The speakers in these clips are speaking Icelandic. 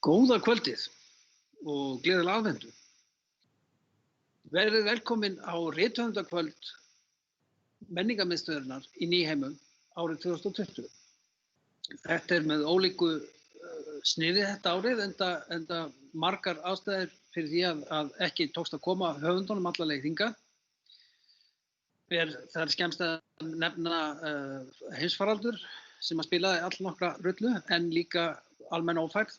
Góða kvöldið og gleðilega aðvendu. Verið velkomin á rithöfundakvöld menningarmiðstöðvarinnar í Nýheimum árið 2020. Þetta með ólíku sniði þetta árið enda margar ástæður fyrir því að ekki tókst að koma höfundunum alla leið hingað. Það er skemmst að nefna heimsfaraldur sem að spilaði allnokkra rullu en líka almenn ófærð.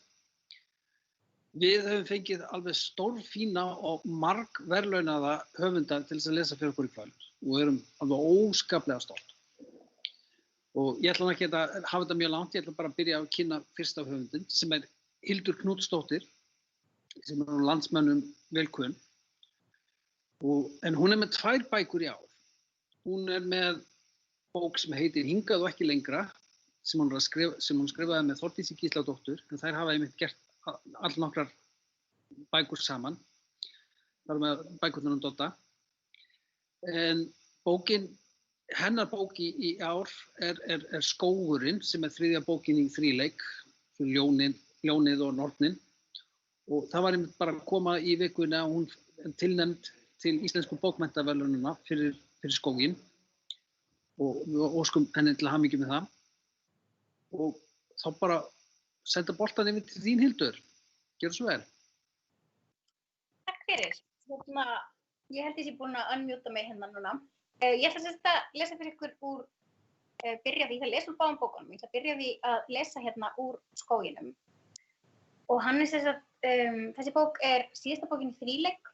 Við höfum fengið alveg stórfína og margverðlaunaða höfunda til þess að lesa fyrir okkur í kvöld og erum alveg óskaplega stolt. Og ég ætla ekki að hafa þetta mjög langt, ég ætla bara að byrja að kynna fyrsta höfundin sem Hildur Knútsdóttir sem landsmönnum velkunn. En hún með 2 bækur í ár. Hún með bók sem heitir Hingað og ekki lengra sem hún skrifaði með Þórdísi Gísladóttur en þær hafa einmitt gert allnokkrar bækur saman. Það með bækurnar Dodda. En hennar bók í ár er Skógurinn sem 3. bókin í þríleik, Ljónið og Nornin. Og það var einmitt bara að koma í vikunni að hún tilnefnd til Íslensku bókmenntaverðlaunanna fyrir Skóginn. Og við óskum henni til hamingju með það. Og þá bara senda boltan yfir til þín, Hildur. Gjörðu svo vel. Takk fyrir. Ég held ég sé búin að unmjúta mig hérna núna. Ég ætla að lesa fyrir ykkur byrja því að lesa úr báðum bókunum. Ég ætla að byrja því að lesa hérna úr Skóginum. Og hann þessi bók síðasta bókin í þríleik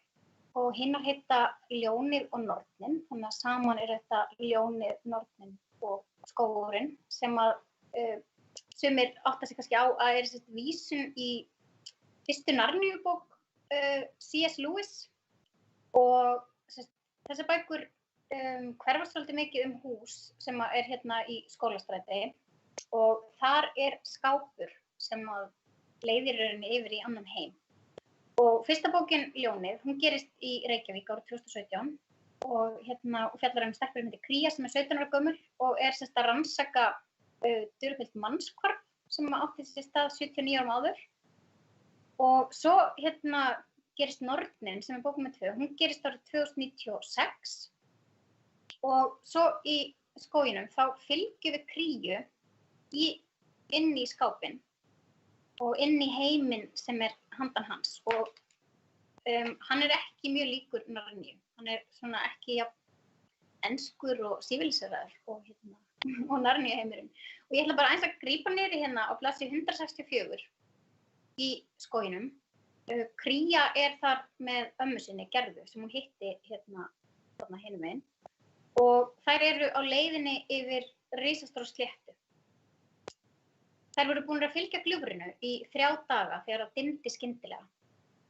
og hinnar heita Ljónið og Nornin. Þannig að saman þetta Ljónið, Nornin og Skógurinn sem að sumir átta sig kannski á að vísun í fyrstu Narníubók C.S. Lewis og þessar bækur hverfast svolítið mikið hús sem hérna í Skólastræti og þar skápur sem að leiðir rauninni yfir í annan heim. Og fyrsta bókin Ljónið, hún gerist í Reykjavík árið 2017 og fjallar stelpu sem heitir Kría sem 17 ára gömul og að rannsaka dularfullt mannshvarf sem átti sér stað 79 árum áður. Og svo gerist Nornin sem bók nr. 2, hún gerist árið 2096 og svo í Skóginum þá fylgjum við Kríu inn í skápinn og inn í heiminn sem handan hans og hann ekki mjög líkur Narníu. Hann svona ekki jafn enskur og sívilseraður og Narníu heimurinn. Og ég ætla bara aðeins að grípa niður hérna á blaðsíðu 164 í Skóginum. Kría þar með ömmu sinni, Gerðu, sem hún hitti þarna hinum megin. Og þær á leiðinni yfir risastóra sléttu. Þær voru búnar að fylgja gljúfrinu í 3 daga þegar það dimmdi skyndilega.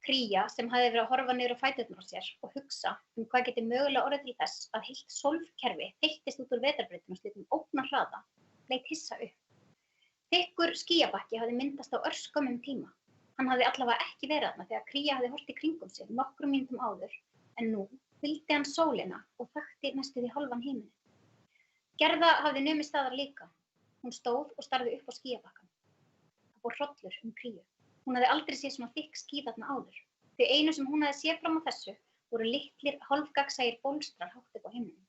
Kría sem hafði verið að horfa niður á fæturnar á sér og hugsa hvað geti mögulega orðið til þess að heilt sólkerfi þeyttist út úr vetrarbrautinni á slíkum ógnarhraða, leit hissa upp. Þykkur skýjabakki hafði myndast á örskömmum tíma. Hann hafði allavega ekki verið þarna þegar Kría hafði horft í kringum sig nokkrum mínútum áður, en nú fylgdi hann sólina og þekkti næstum því hálfan himininn. Gerða hafði numið staðar líka. Hún stóð og starði upp á skýjabakkann. Það fór hrollur Kríu. Hún hafði aldrei séð svona þykk ský þarna áður. Þau einu sem hún hafði séð fram á þessu voru litlir hálfgagnsæir bólstrar hátt upp á himninum.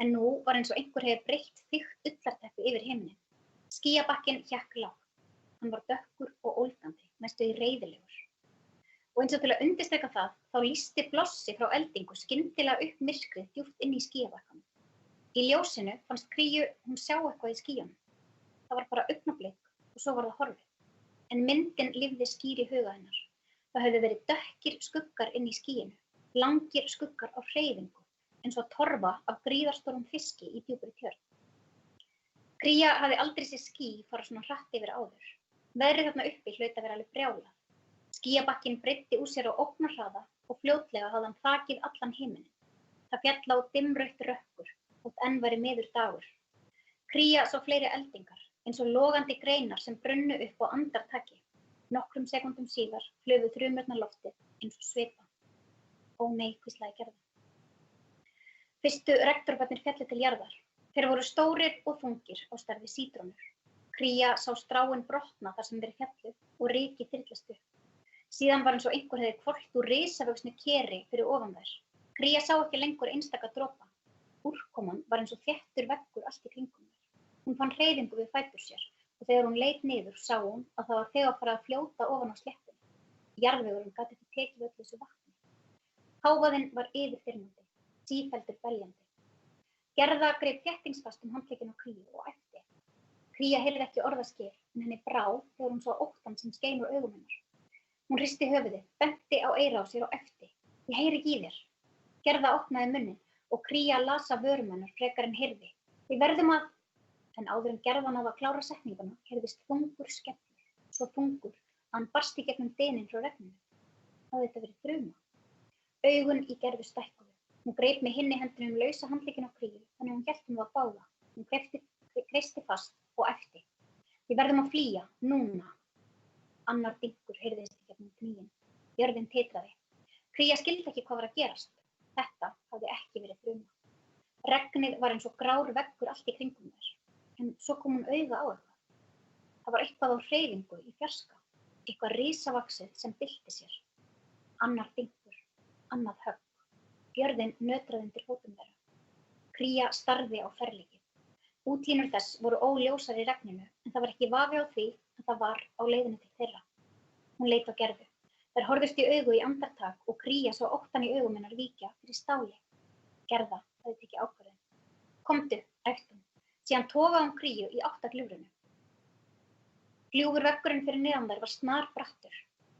En nú var eins og einhver hefði breytt þykkt ullarteppi yfir himininn. Skýjabakkinn hékk lágt. Hann var dökkur og ólgandi, næstum því reiðilegur. Og eins og til að undirstrika það, þá lýsti blossi frá eldingu skyndilega upp myrkrið djúpt inn í skýjabakkann. Í ljósinu fannst Kríu hún sjá eitthvað í skýjunum. Það var bara augnablik og svo var það horfið. En myndin lifði skýr í huga hennar. Það höfðu verið dökkir skuggar inn í skýinu, langir skuggar á hreyfingu, eins og torfa af gríðarstórum fiski í djúpri tjörn. Kría hafði aldrei séð ský fara svona hratt yfir áður. Veðrið þarna uppi hlaut að vera alveg brjálað. Skýjabakkinn breiddi úr sér á ógnarhraða og fljótlega hafði hann þakið allan himininn. Það féll á dimmrautt rökkur, þótt enn væri miður dagur. Kría sá fleiri eldingar, eins og logandi greinar sem brunnu upp á andartaki. Nokkrum sekúndum síðar flugu þrumurnar loftið eins og svipa. Ó nei, hvíslaði Gerða. Fyrstu regndroparnir féllu til jarðar. Þeir voru stórir og þungir á stærð við sítrónur. Kría sá stráin brotna þar sem þeir fjallu og rykið þyrlast upp. Síðan var eins og einhver hefði hvolft úr risavöxnu keri fyrir ofan þær. Kría sá ekki lengur einstaka dropa. Úrkoman var eins og þéttur veggur allt í kringum þær. Hún fann hreyfingu við fætur sér og þegar hún leit niður sá hún að það var þegar farið að fljóta ofan á sléttunni. Jarðvegurinn gat ekki tekið öllu þessu vatni. Hávaðinn var yfirþyrmandi, sífelldur beljandi. Gerða greip þéttingsfast handlegginn á Kríu og æpti. Kría heyrði ekki orðaskil en henni brá þegar hún sá óttann sem skein úr augum hennar. Hún hristi höfuðið, benti á eyra á sér og æpti. Ég heyri ekki í þér. Gerða opnaði munninn og Kría las af vörum hennar frekar en heyrði. Við verðum að... En áður en Gerða náði að klára setninguna heyrðist þungur skellur, svo þungur að hann barst í gegnum dyninn frá regninu. Hafði þetta verið þruma? Augun í Gerðu stækkuðu. Hún greip með hinni hendinni lausa handlegginn á Kríu þannig hún hélt það báða. Hún kreisti fast og æpti. Við verðum að flýja, núna. Annar dynkur heyrðist í gegnum kníin. Jörðin titraði. Kría skildi ekki hvað var að gerast. Þetta hafði ekki verið þruma. Regnið var eins og grár veggur allt í kringum þær. En svo kom hún auga á eitthvað. Það var eitthvað á hreyfingu í fjarska. Eitthvað risavaxið sem bylti sér. Annar dynkur, annað högg. Jörðin nötraði undir fótum þeirra. Kría starði á ferlíkið. Útlínur þess voru óljósar í regninu, en það var ekki vafi á því að það var á leiðinni til þeirra. Hún leit á Gerðu. Þær horfðust í augu í andartak og Kría sá óttann í augum hennar víkja fyrir stáli. Gerða hafði tekið ákvörðun. Komdu, æpti hún. Síðan togaði hún Kríu í átt að gljúfrinu. Gljúfur veggurinn fyrir neðan þær var snarbrattur.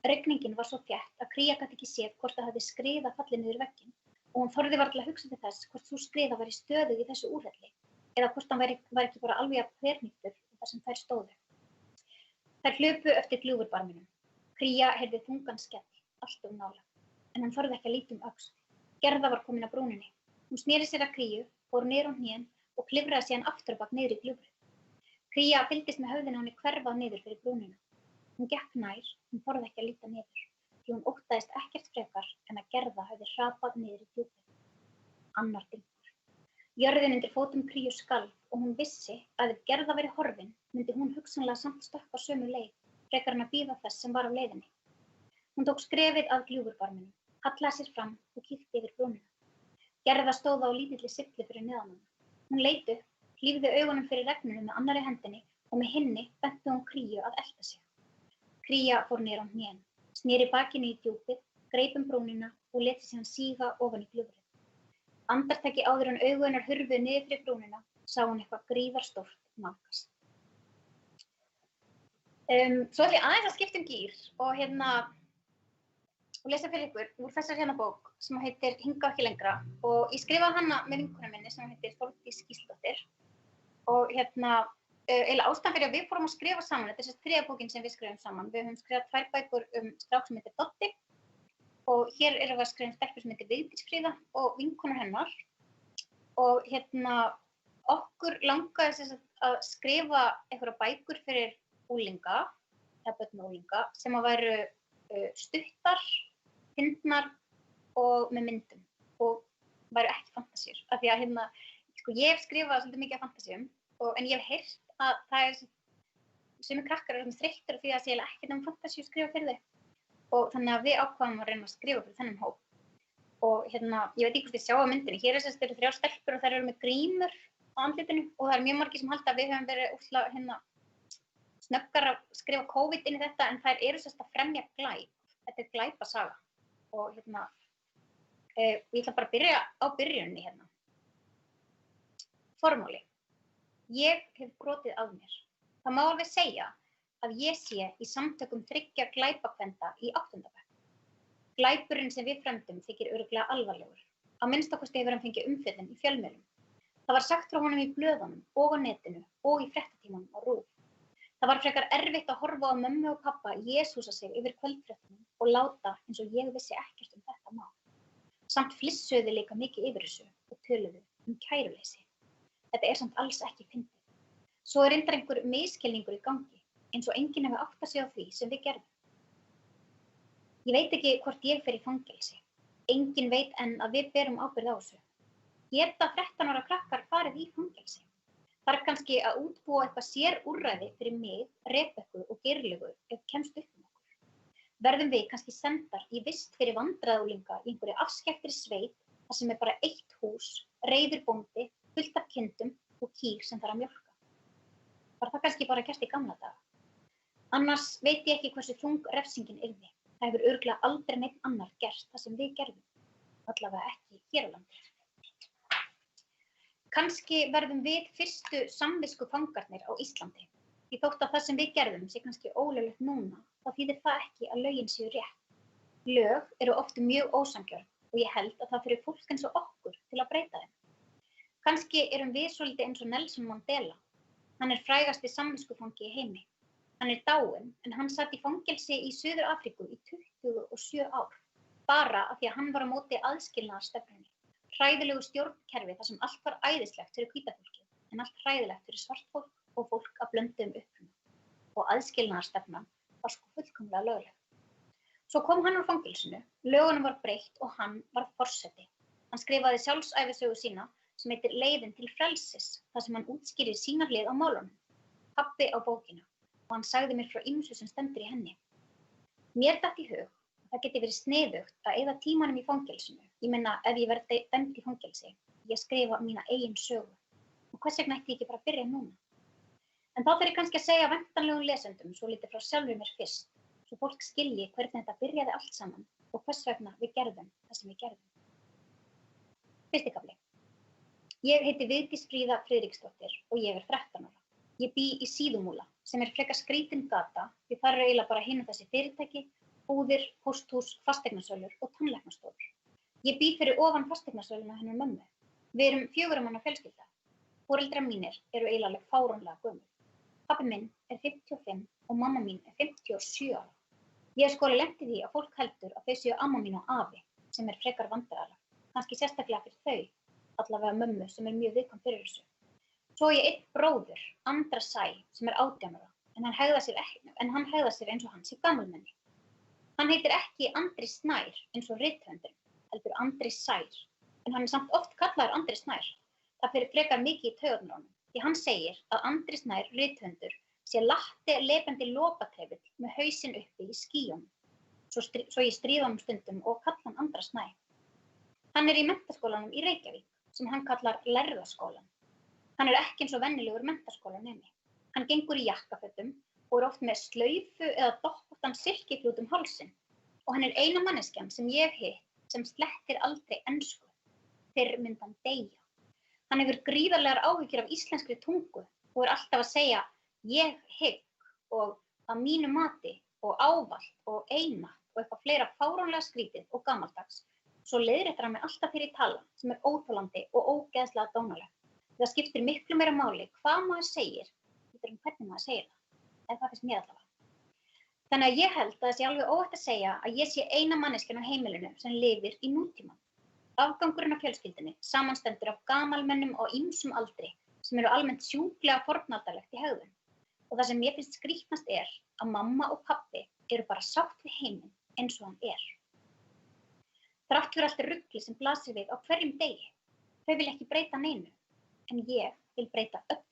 Rigningin var svo þétt að Kría gat ekki séð hvort það hafði skriða fallið niður vegginn og hún þorði varla að hugsa til þess hvort sú skriða væri stöðug í þessu úrhelli eða hvort hann væri ekki bara alveg að þverhníptur þar sem þær stóðu. Þær hlupu eftir gljúfurbarminum. Kría heyrði þungan skell, allt nálægt, en hann þorði ekki að líta öxl. Gerða var komin að brúninni. Hún sneri sér að Kríu, fór niður á hnén og klifraði síðan aftur á bak niður í gljúfrið. Kría fylgdist með höfðinu á henni hverfað niður fyrir brúnina. Hún gekk nær, hún þorði ekki að líta niður, því hún óttaðist ekkert frekar en að Gerða hafði hrapað niður í djúpið. Annar dynkur. Jörðin undir fótum Kríu skalf og hún vissi að ef Gerða væri horfin, myndi hún hugsanlega samt stökkva sömu leið, frekar en að bíða þess sem var á leiðinni. Hún tók skrefið að gljúfurbarminum, hallaði sér fram og kíkti yfir brúnina. Gerða stóð á lítilli syflu fyrir neðan hana. Hún leit upp, hlífði augunum fyrir regninu með annarri hendinni og með hinni benti hún Kríu að elta sig. Kría fór niður á hnén, sneri bakinu í djúpið, greip brúnina og lét sig hann síga ofan í gljúfrið. Andartaki áður en augu hennar hurfu niður fyrir brúnina, sá hún eitthvað gríðarstórt nálgast. Svo ætla ég aðeins að skipta gír og lesa fyrir ykkur úr þessar bók sem heitir Hingað ekki lengra og ég skrifaði hana með vinkonu minni sem heitir Þórdís Gísladóttir og eiginlega ástæðan fyrir að við fórum að skrifa saman, þetta er þessi þriðja bókin sem við skrifum saman. Við höfum skrifað 2 bækur strák sem heitir Dotti og hér erum við að skrifa stelpu sem heitir Vigdís Fríða og vinkonur hennar og okkur langaði að skrifa einhverja bækur fyrir unglinga, eða börn og unglinga sem að væru stuttar, fyndnar og með myndum og væru ekki fantasíur. Af því að ég hef skrifað svolítið mikið af fantasíum en ég hef heyrt að það sumir krakkar eru þreyttir á því að sé ekkert fantasíu skrifa fyrir þau og þannig að við ákváðum að reyna að skrifa fyrir þennan hóp. Og ég veit ekki hvort þið sjá á myndinni, hér eru 3 stelpur og þær eru með grímur á andlitinu og það mjög margir sem halda að við höfum verið úrslega snöggar að skrifa COVID inn í þetta en þær eru að fremja glæp. Þetta er glæpasaga og ég ætla bara að byrja á byrjunni Formáli. Ég hef brotið að mér. Það má alveg segja að ég sé í samtökum 3 glæpakvenda í 8. bekk. Glæpurinn sem við fremdum þykir örugglega alvarlegur. Að minnstakosti hefur hann fengið umfjöllun í fjölmiðlum. Það var sagt frá honum í blöðunum og á netinu og í fréttatímanum á RÚV. Það var frekar erfitt að horfa á mömmu og pabba jesúsa sig yfir kvöldfréttunum og láta eins og ég vissi ekkert þetta mál. Samt flissuðu líka mikið yfir þessu og töluðu kæruleysi. Þetta er samt alls ekki fyndið. Svo er reyndar einhver misskilningur í gangi, eins og enginn hefur áttað sig á því sem við gerðum. Ég veit ekki hvort ég fer í fangelsi. Enginn veit enn að við berum ábyrgð á þessu. Geta 13 ára krakkar farið í fangelsi? Þarf kannski að útbúa eitthvað sér úrræði fyrir mig, Rebekku og Geirlaugu ef kemst upp um okkur. Verðum við kannski sendar í vist fyrir vandræðaunglinga í einhverju afskekktri sveit þar sem bara eitt hús, reiður bóndi, fullt af kindum og kýr sem þarf að mjólka. Var það kannski bara gert í gamla daga? Annars veit ég ekki hversu þung refsingin yrði. Það hefur örugglega aldrei neinn annar gert það sem við gerðum. Allavega ekki hér á landi. Kannski verðum við fyrstu samviskufangarnir á Íslandi. Því þótt að það sem við gerðum sé kannski ólöglegt núna, þá þýðir það ekki að lögin séu rétt. Lög eru oft mjög ósanngjörn og ég held að það fyrir fólk eins og okkur til að breyta þeim. Kannski erum við svolítið eins og Nelson Mandela. Hann frægasti samviskufangi í heimi. Hann dáinn en hann satt í fangelsi í Suður-Afríku í 27 ár. Bara af því að hann var á móti aðskilnaðarstefnunni. Hræðilegu stjórnkerfi þar sem allt var æðislegt fyrir hvíta fólkið, en allt hræðilegt fyrir svart fólk og fólk af blönduðum uppruna. Og aðskilnaðarstefnan var sko fullkomlega lögleg. Svo kom hann úr fangelsinu, lögunum var breytt og hann varð forseti. Hann skrifaði sjálfsævisögu sína sem heitir Leiðin til frelsis, þar sem hann útskýrir sína hlið á málunum. Pabbi á bókina og hann sagði mér frá ýmsu sem stendur í henni. Mér datt í hug það geti verið sniðugt að eyða tímanum í fangelsinu. Ég meina ef ég verð dæmd í fangelsi, ég skrifa mína eigin sögu. Og hvers vegna ætti ég ekki bara að byrja núna? En þá þarf ég kannski að segja væntanlegum lesendum svolítið frá sjálfri mér fyrst, svo fólk skilji hvernig þetta byrjaði allt saman og hvers vegna við gerðum það sem við gerðum. Fyrsti kafli. Ég heiti Vigdís Fríða Friðriksdóttir og ég 13 ára. Ég bý í Síðumúla sem frekar skrítin gata því þar eiginlega bara hinu þessi fyrirtæki, búðir, pósthús, fasteignasölur og tannlæknastofur. Ég bý fyrir ofan fasteignasöluna hennar mömmu. Við erum 4 manna fjölskylda. Foreldrar mínir eru eiginlega fáránlega gömul. Pabbi minn 55 og mamma mín 57 ára. Ég hef sko alveg lent í því að fólk heldur að þau séu amma mín og afi sem frekar vandræðalegt. Kannski sérstaklega fyrir þau, allavega mömmu sem mjög viðkvæm fyrir þessu. Svo ég einn bróður, Andra Sæ, sem 18 ára, en hann hegðar sér eins og hann sé gamalmenni. Hann heitir ekki Andri Snær eins og rithöfundurinn, heldur Andri Sær, en hann samt oft kallaður Andri Snær. Það fyrir frekar mikið í taugarnar á honum, því hann segir að Andri Snær rithöfundur sé latti lepjandi lopatrefill með hausinn uppi í skýjunum. Svo ég stríða honum stundum og kalla hann Andra Snæ. Hann í menntaskólanum í Reykjavík, sem hann kallar Lærðaskólann. Hann ekki eins og venjulegur menntaskólanemi. Hann gengur í jakkafötum og oft með slaufu eða doppóttan silkiklút hálsinn. Og hann eina manneskjan sem ég hef hitt sem slettir aldrei ensku. Fyrr myndi hann deyja. Hann hefur gríðarlegar áhyggjur af íslenskri tungu og alltaf að segja ég hygg og að mínu mati og ávallt og einatt og eitthvað fleira fáránlega skrítið og gamaldags. Svo leiðréttir hann mig alltaf fyrir tala sem óþolandi og ógeðslega dónalegt. Það skiptir miklu meira máli hvað maður segir, hvernig maður segir það. En það finnst mér allavega. Þannig að ég held að það sé alveg óhætt að segja að ég sé eina manneskjan á heimilinu sem lifir í nútímann. Afgangurinn af fjölskyldunni samanstendur af gamalmennum á ýmsum aldri sem almennt sjúklega fornaldalegt í hegðun. Og það sem mér finnst skrýtnast að mamma og pabbi eru bara sátt við heiminn eins og hann Þrátt fyrir allt rugli sem blasir við á hverjum degi. Þau vilja ekki breyta neinu, en ég vil breyta öllu.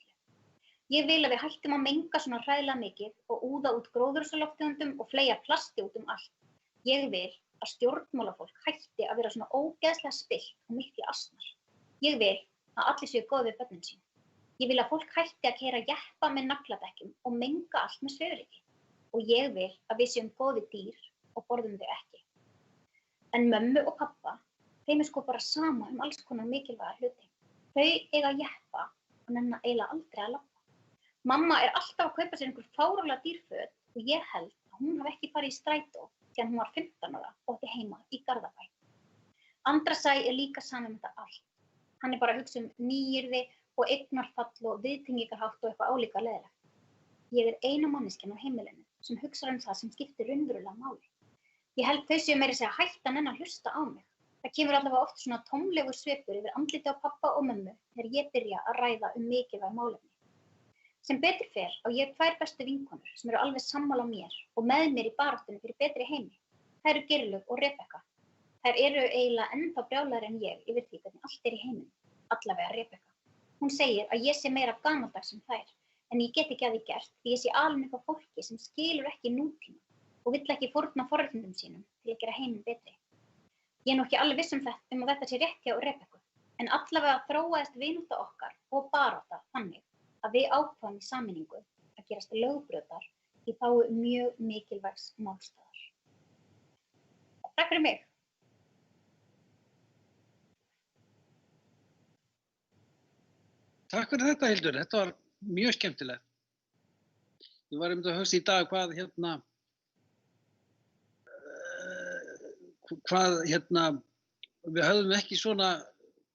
Ég vil að við hættum að menga svona hræðilega mikið og úða út gróðurhúsalofttegundum og fleygja plasti út allt. Ég vil að stjórnmálafólk hætti að vera svona ógeðslega spillt og miklu asnar. Ég vil að allir séu góð við börnin sín. Ég vil að fólk hætti að keyra jeppa með nagladekkjum og menga allt með svifryki. Og ég vil að við séum góð við dýr og borðum þau ekki. En mömmu og pappa, þeim sko bara sama alls konar mikilvæga hluti. Þau eiga jeppa og nenna eiginlega aldrei að labba. Mamma alltaf að kaupa sér einhver fáránlega dýr föt og ég held að hún hafi ekki farið í strætó þegar hún var 15 ára og átti heima í Garðabæ. Andra Sæ líka sama þetta allt. Hann bara að hugsa nýyrði og eignarfall og viðtengingarhátt og eitthvað álíka leiðilegt. Ég eina manneskjan á heimilinu sem hugsar það sem skiptir raunverulega máli. Ég held þau séu meira að segja hætta að hlusta á mig. Það kemur allavega oft svona tómlegur svipur yfir andliti á pappa og mömmu þegar ég byrja að ræða mikilvæg málefni. Sem betur fer á ég 2 bestu vinkonur sem eru alveg sammála mér og með mér í baráttunni fyrir betri heimi. Þær eru Geirlaug og Rebekka. Þær eru eiginlega ennþá brjálæðari en ég yfir því hvernig allt í heiminum, allavega Rebekka. hún segir að ég sé meira gamaldags en þær, en ég get ekki að því gert því ég sé alin upp á fólki sem skilur ekki nútíma og vill ekki fórna forréttindum sínum til að gera heiminn betri. Ég er nú ekki alveg viss að þetta sé rétt hjá Rebekku, en allavega þróaðist vinátta okkar og barátta þannig að við ákváðum í sameiningu að gerast lögbrjótar í þágu mjög mikilvægs málstaðar. Takk fyrir mig. Takk fyrir þetta, Hildur. Þetta var mjög skemmtilegt. Ég var að hugsa í dag hvað við höfðum ekki svona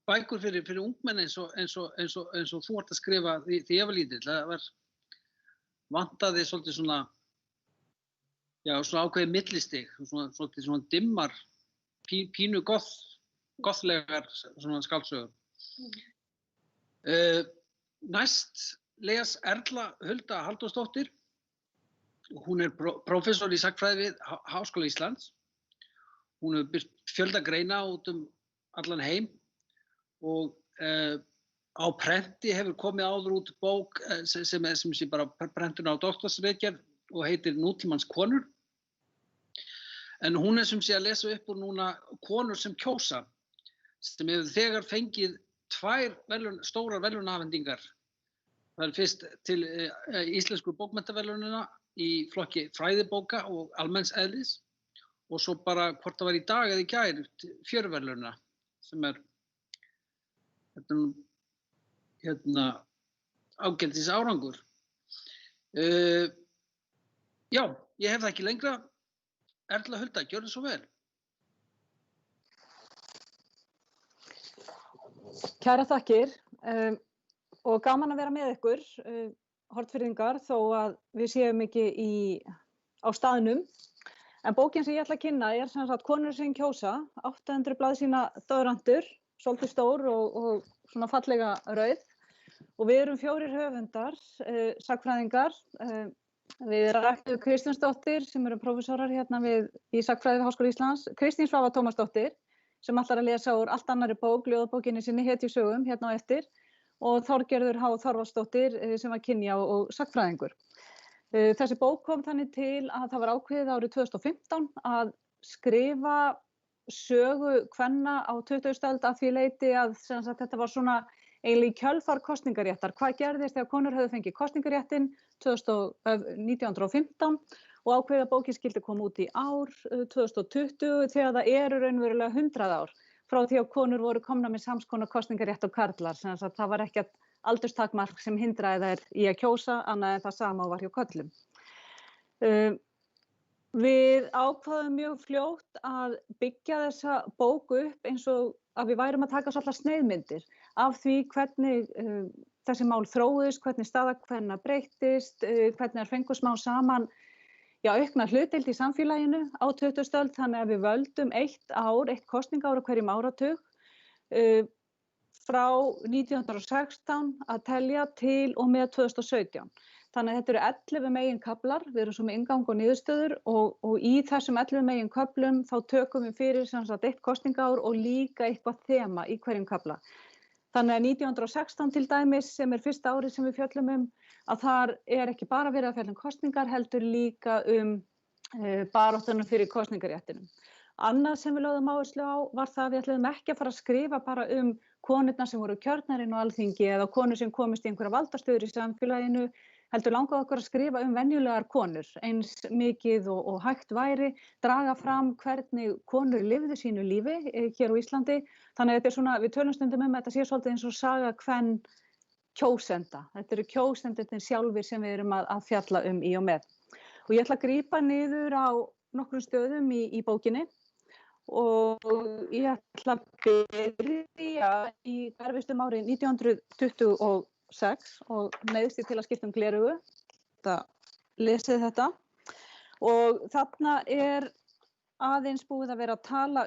bækur fyrir ungmenni eins og þú ert að skrifa því ég var lítill. Það vantaði svolítið svona ákveðið millistig, svona dimmar, pínu gothlegar svona skáldsögur. Næst les Erla Hulda Halldórsdóttir. Hún prófessor í sagnfræði við Háskóla Íslands. Hún hefur birt fjölda greina út allan heim og á prenti hefur komið áður út bók sem sé bara prentun á doktorsritgerð og heitir Nútímans konur. En hún sem sé að lesa upp úr núna Konur sem kjósa, sem hefur þegar fengið 2 stórar verðlaunaafhendingar. Það fyrst til íslensku bókmenntaverðlaunina í flokki fræðibóka og almenns eðlis og svo bara hvort það var í dag eða í gær fjörverðlauna sem ágætis árangur. Já, ég hef það ekki lengra. Erla Hulda, gjörðu svo vel. Kærar þakkir og gaman að vera með ykkur, Hornfirðingar, þó að við séum ekki á staðnum. En bókin sem ég ætla að kynna sem sagt Konur sem kjósa, 800 blaðsíðna doðrantur, svolítið stór og svona fallega rauð. Og við erum 4 höfundar, sagnfræðingar. Við Rakel Kristinsdóttir sem eru prófessorar hérna í sagnfræði við Háskóla Íslands, Kristín Svava Tómasdóttir sem ætlar að lesa úr allt annarri bók, ljóðabókinni sinni Hetjusögum hérna á eftir, og Þorgerður H. Þorvaldsdóttir sem var kynja og sagnfræðingur. Þessi bók kom þannig til að það var ákveðið árið 2015 að skrifa sögu kvenna á 20. öld að því leyti að þetta var svona eiginlega í kjölfar kosningaréttar. Hvað gerðist þegar konur höfðu fengið kosningaréttinn 1915 og ákveðið að bókin skyldi koma út í ár 2020 þegar það eru raunverulega 100 ár frá því að konur voru komnar með sams konar kosningarétt og karlar. Það var ekkert aldurstakmark sem hindraði þær í að kjósa annað en það sama var hjá körlum. Við ákváðum mjög fljótt að byggja þessa bók upp eins og að við værum að taka svolítið sneiðmyndir af því hvernig þessi mál þróuðust, hvernig staða kvenna breyttist, hvernig þær fengu smá saman aukna hlutdeild í samfélaginu á 20. öld, þannig að við völdum eitt kosningaár á hverjum áratug frá 1916 að telja til og með 2017. Þannig að þetta eru 11 meginkaflar, við erum svo með inngang og niðurstöður og í þessum 11 meginköflum þá tökum við fyrir eitt kosningaár og líka eitthvað þema í hverjum kafla. Þannig að 1916 til dæmis sem fyrsta árið sem við fjöllum að þar ekki bara verið að fjalla kosningar heldur líka baráttuna fyrir kosningaréttinum. Annað sem við lögðum áherslu á var það að við ætluðum ekki að fara að skrifa bara konurnar sem voru kjörnar inn á Alþingi eða konur sem komist í einhverja valdastöður í samfélaginu, heldur langaði okkur að skrifa venjulegar konur eins mikið og hægt væri, draga fram hvernig konur lifðu sínu lífi hér á Íslandi. Þannig að þetta svona, við tölum stundum að þetta sé svolítið eins og saga kven kjósenda. Þetta eru kjósendurnir sjálfir sem við erum að fjalla í og með. Og ég ætla að grípa niður á nokkrum stöðum í bókinni og ég ætla að byrja í hverfistum árið 1926 og neyðst ég til að skipta gleraugu. Lesið þetta. Og þarna aðeins búið að vera að tala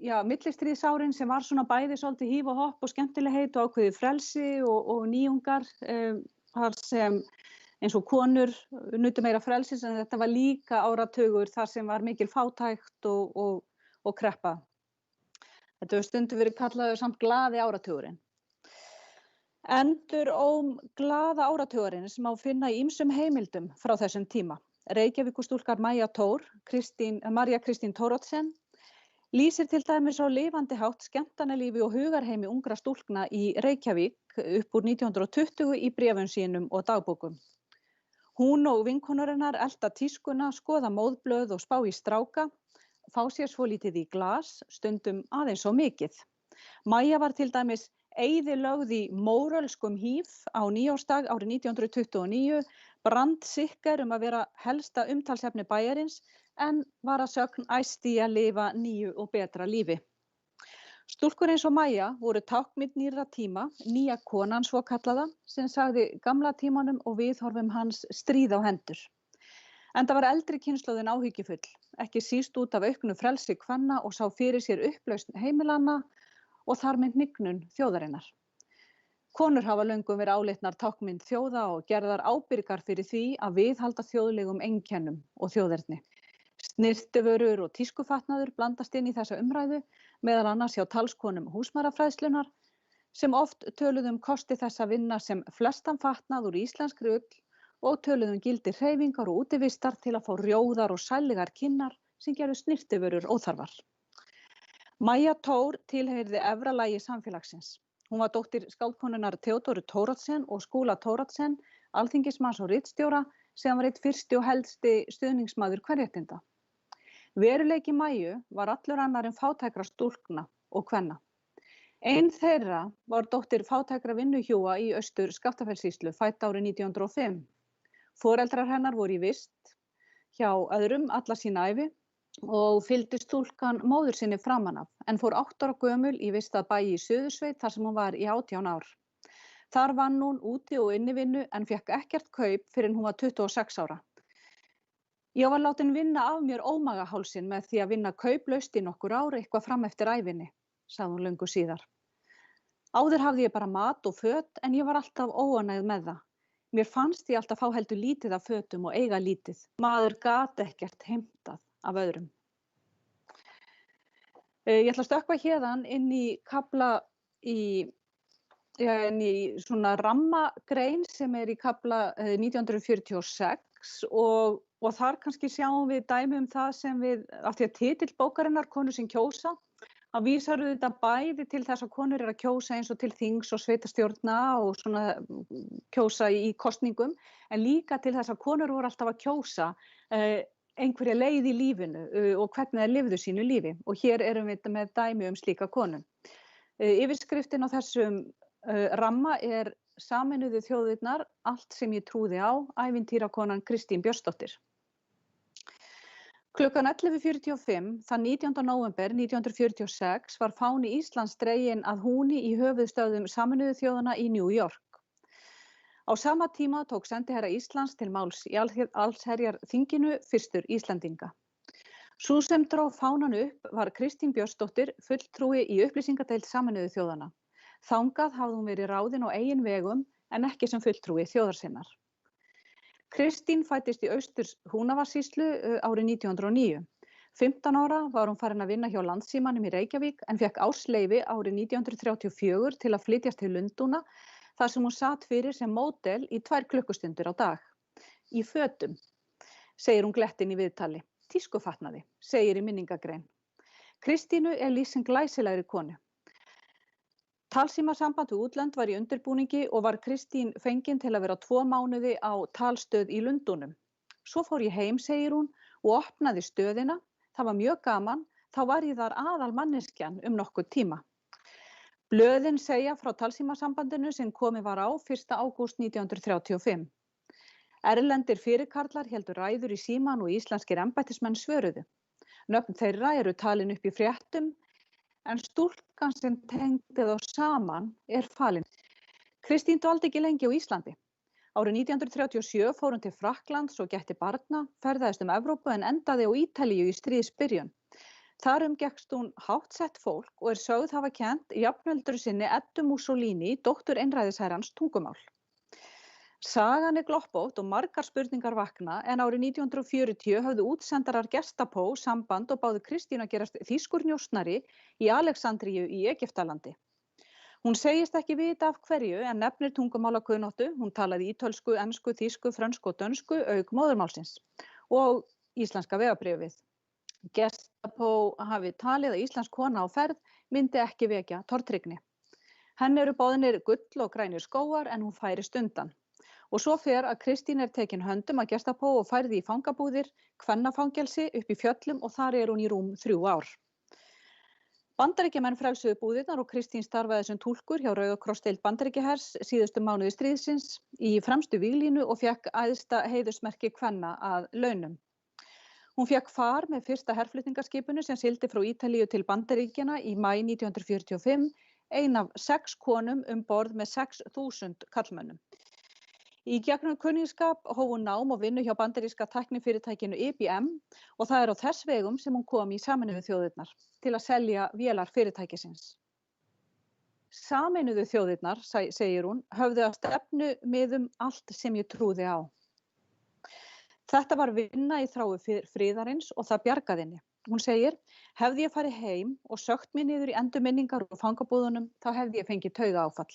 millistríðsárin sem var svona bæði svolítið híf og hopp og skemmtilegheit og ákveðið frelsi og nýjungar þar sem eins og konur nutu meira frelsis en þetta var líka áratugur þar sem var mikil fátækt og kreppa. Þetta hefur stundum verið kallaður samt glaði áratugurinn. Enduróm glaða áratugarins má finna í ýmsum heimildum frá þessum tíma. Reykjavíkurstúlkan Maja María Kristín Thoroddsen lýsir til dæmis á lifandi hátt skemmtanalífi og hugarheimi ungra stúlkna í Reykjavík upp úr 1920 í bréfum sínum og dagbókum. Hún og vinkonur hennar elta tískuna, skoða móðblöð og spá í stráka, fá sér svolítið í glas, stundum aðeins og mikið. Maja var til dæmis eyðilögð í mórölskum híf á nýársdag árið 1929, brandsikker að vera helsta umtalsefni bæjarins en var að sögn æst í að lifa nýju og betra lífi. Stúlkur eins og Maja voru táknmynd nýrra tíma, nýja konan svokallaða, sem sagði gamla tímanum og viðhorfum hans stríð á hendur. Enda var eldri kynslóðin áhyggjufull, ekki síst út af auknu frelsi kvenna og sá fyrir sér upplausn heimilanna og þar með hnignun þjóðarinnar. Konur hafa löngum verið álitnar táknmynd þjóða og gerðar ábyrgar fyrir því að viðhalda þjóðlegum einkennum og þjóðerni. Snyrtivörur og tískufatnaður blandast inn í þessa umræðu, meðal annars hjá talskonum húsmæðrafræðslunnar, sem oft töluðu kosti þess að vinna sem flestan fatnað úr íslenskri ull og töluðu gildi hreyfingar og útivistar til að fá rjóðar og sællegar kinnar sem gerðu snyrtivörur óþarfar. Maja Thor tilheyrði efra lagi samfélagsins. Hún var dóttir skáldkonunnar Theodóru Thoroddsen og Skúla Thoroddsen, alþingismanns og ritstjóra, sem var einn fyrsti og helsti stuðningsmaður kvenréttinda. Veruleiki Maju var allur annar en fátækra stúlkna og kvenna. Ein þeirra var dóttir fátækra vinnuhjúa í Austur Skaftafellssýslu, fædd árið 1905. Foreldrar hennar voru í vist hjá öðrum alla sína ævi og fylgdi stúlkan móður sinni framan af, en fór 8 ára gömul í vistað bæ í Suðursveit þar sem hún var í 18 ár. Þar vann hún úti og innivinnu en fékk ekkert kaup fyrr en hún var 26 ára. Ég var látin vinna af mér ómagahálsinn með því að vinna kauplaust í nokkur ár eitthvað fram eftir ævinni, sagði hún löngu síðar. Áður hafði ég bara mat og föt en ég var alltaf óánægð með það. Mér fannst ég alltaf fá heldur lítið af fötum og eiga lítið. Maður gat ekkert heimtað af öðrum. Ég ætla að stökkva héðan inn í kafla í svona rammagrein sem í kafla 1946 og þar kannski sjáum við dæmi það sem við, af því að titill bókarinnar Konur sem kjósa, að vísar þetta bæði til þess að konur að kjósa eins og til þings og sveitastjórna og svona kjósa í kosningum, en líka til þess að konur voru alltaf að kjósa einhverja leið í lífinu og hvernig þær lifðu sínu lífi. Og hér erum við með dæmi slíka konu. Yfirskriftin á þessum ramma Sameinuðu þjóðirnar, allt sem ég trúði á, ævintýrakonan Kristín Björnsdóttir. Klukkan 11:45 þann 19. nóvember 1946 var fáni Íslands dreginn að húni í höfuðstöðvum Sameinuðu þjóðanna í New York. Á sama tíma tók sendiherra Íslands til máls í allsherjarþinginu fyrstur Íslendinga. Sú sem dró fánann upp var Kristín Björnsdóttir, fulltrúi í upplýsingadeild Sameinuðu þjóðanna. Þangað hafði hún verið ráðin á eigin vegum en ekki sem fulltrúi þjóðarsinnar. Kristín fæddist í Austur-Húnavatnssýslu árið 1909. 15 ára var hún farin að vinna hjá Landssímanum í Reykjavík en fékk ársleyfi árið 1934 til að flytjast til Lundúna þar sem hún sat fyrir sem módel í 2 klukkustundir á dag. Í fötum, segir hún glettin í viðtali. Tískufatnaði, segir í minningagrein. Kristínu lýst sem glæsilegri konu. Talsímasamband við útlönd var í undirbúningi og var Kristín fengin til að vera 2 mánuði á talstöð í Lundúnum. Svo fór ég heim, segir hún, og opnaði stöðina. Það var mjög gaman, þá var ég þar aðalmanneskjan nokkurn tíma. Blöðin segja frá talsímasambandinu sem komið var á 1. ágúst 1935. Erlendir fyrirkarlar héldu ræður í síman og íslenskir embættismenn svöruðu. Nöfn þeirra eru talin upp í fréttum, en stúlkan sem tengdi þá saman falin. Kristín dvaldi ekki lengi á Íslandi. Árið 1937 fór hún til Frakklands og gætti barna, ferðaðist Evrópu en endaði á Ítalíu í stríðsbyrjun. Þar gekkst hún háttsett fólk og sögð hafa kennt jafnöldru sinni Eddu Mussolini, dóttur einræðisherrans, tungumál. Sagan gloppótt og margar spurningar vakna en árið 1940 höfðu útsendarar Gestapo samband og báðu Kristínu að gerast þýskur njósnari í Alexandríu í Egyptalandi. Hún segist ekki vita af hverju en nefnir tungumálakunnáttu. Hún talaði ítölsku, ensku, þýsku, frönsku og dönsku auk móðurmálsins og íslenska vegabréfið. Gestapo hafi talið að íslensk kona á ferð myndi ekki vekja tortryggni. Henni eru boðnir gull og grænir skógar en hún færist undan. Og svo fer að Kristín tekin höndum að Gestapo og færði í fangabúðir, kvennafangelsi upp í fjöllum og þar hún í rúm 3 ár. Bandaríkjamenn frelsuðu búðirnar og Kristín starfaði sem túlkur hjá Rauða kross-deild Bandaríkjahers síðustu mánuði stríðsins í fremstu víglínu og fékk æðsta heiðursmerki kvenna að launum. Hún fékk far með fyrsta herflutningaskipinu sem sigldi frá Ítalíu til Bandaríkjanna í maí 1945, ein af 6 konum borð með 6.000 karlmönnum. Í gegnum kunningsskap hóf hún nám og vinnu hjá bandaríska tæknifyrirtækinu IBM og það á þess vegum sem hún kom í Sameinuðu þjóðirnar til að selja vélar fyrirtækisins. Sameinuðu þjóðirnar, segir hún, höfðu að stefnu miðum allt sem ég trúði á. Þetta var vinna í þráu friðarins og það bjargaði henni. Hún segir, hefði ég farið heim og sökkt mig niður í endurminningar og fangabúðunum, þá hefði ég fengið taugaáfall.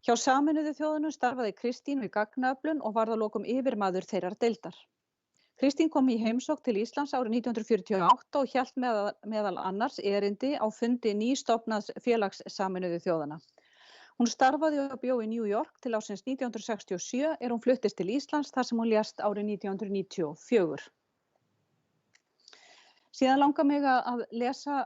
Hjá Sameinuðu þjóðunum starfaði Kristín við gagnaöflun og varð að lokum yfirmaður þeirrar deildar. Kristín kom í heimsókn til Íslands árið 1948 og hélt meðal annars erindi á fundi nýstofnaðs félags Sameinuðu þjóðanna. Hún starfaði og bjó í New York til ársins 1967 hún fluttist til Íslands þar sem hún lést árið 1994. Síðan langar mig að lesa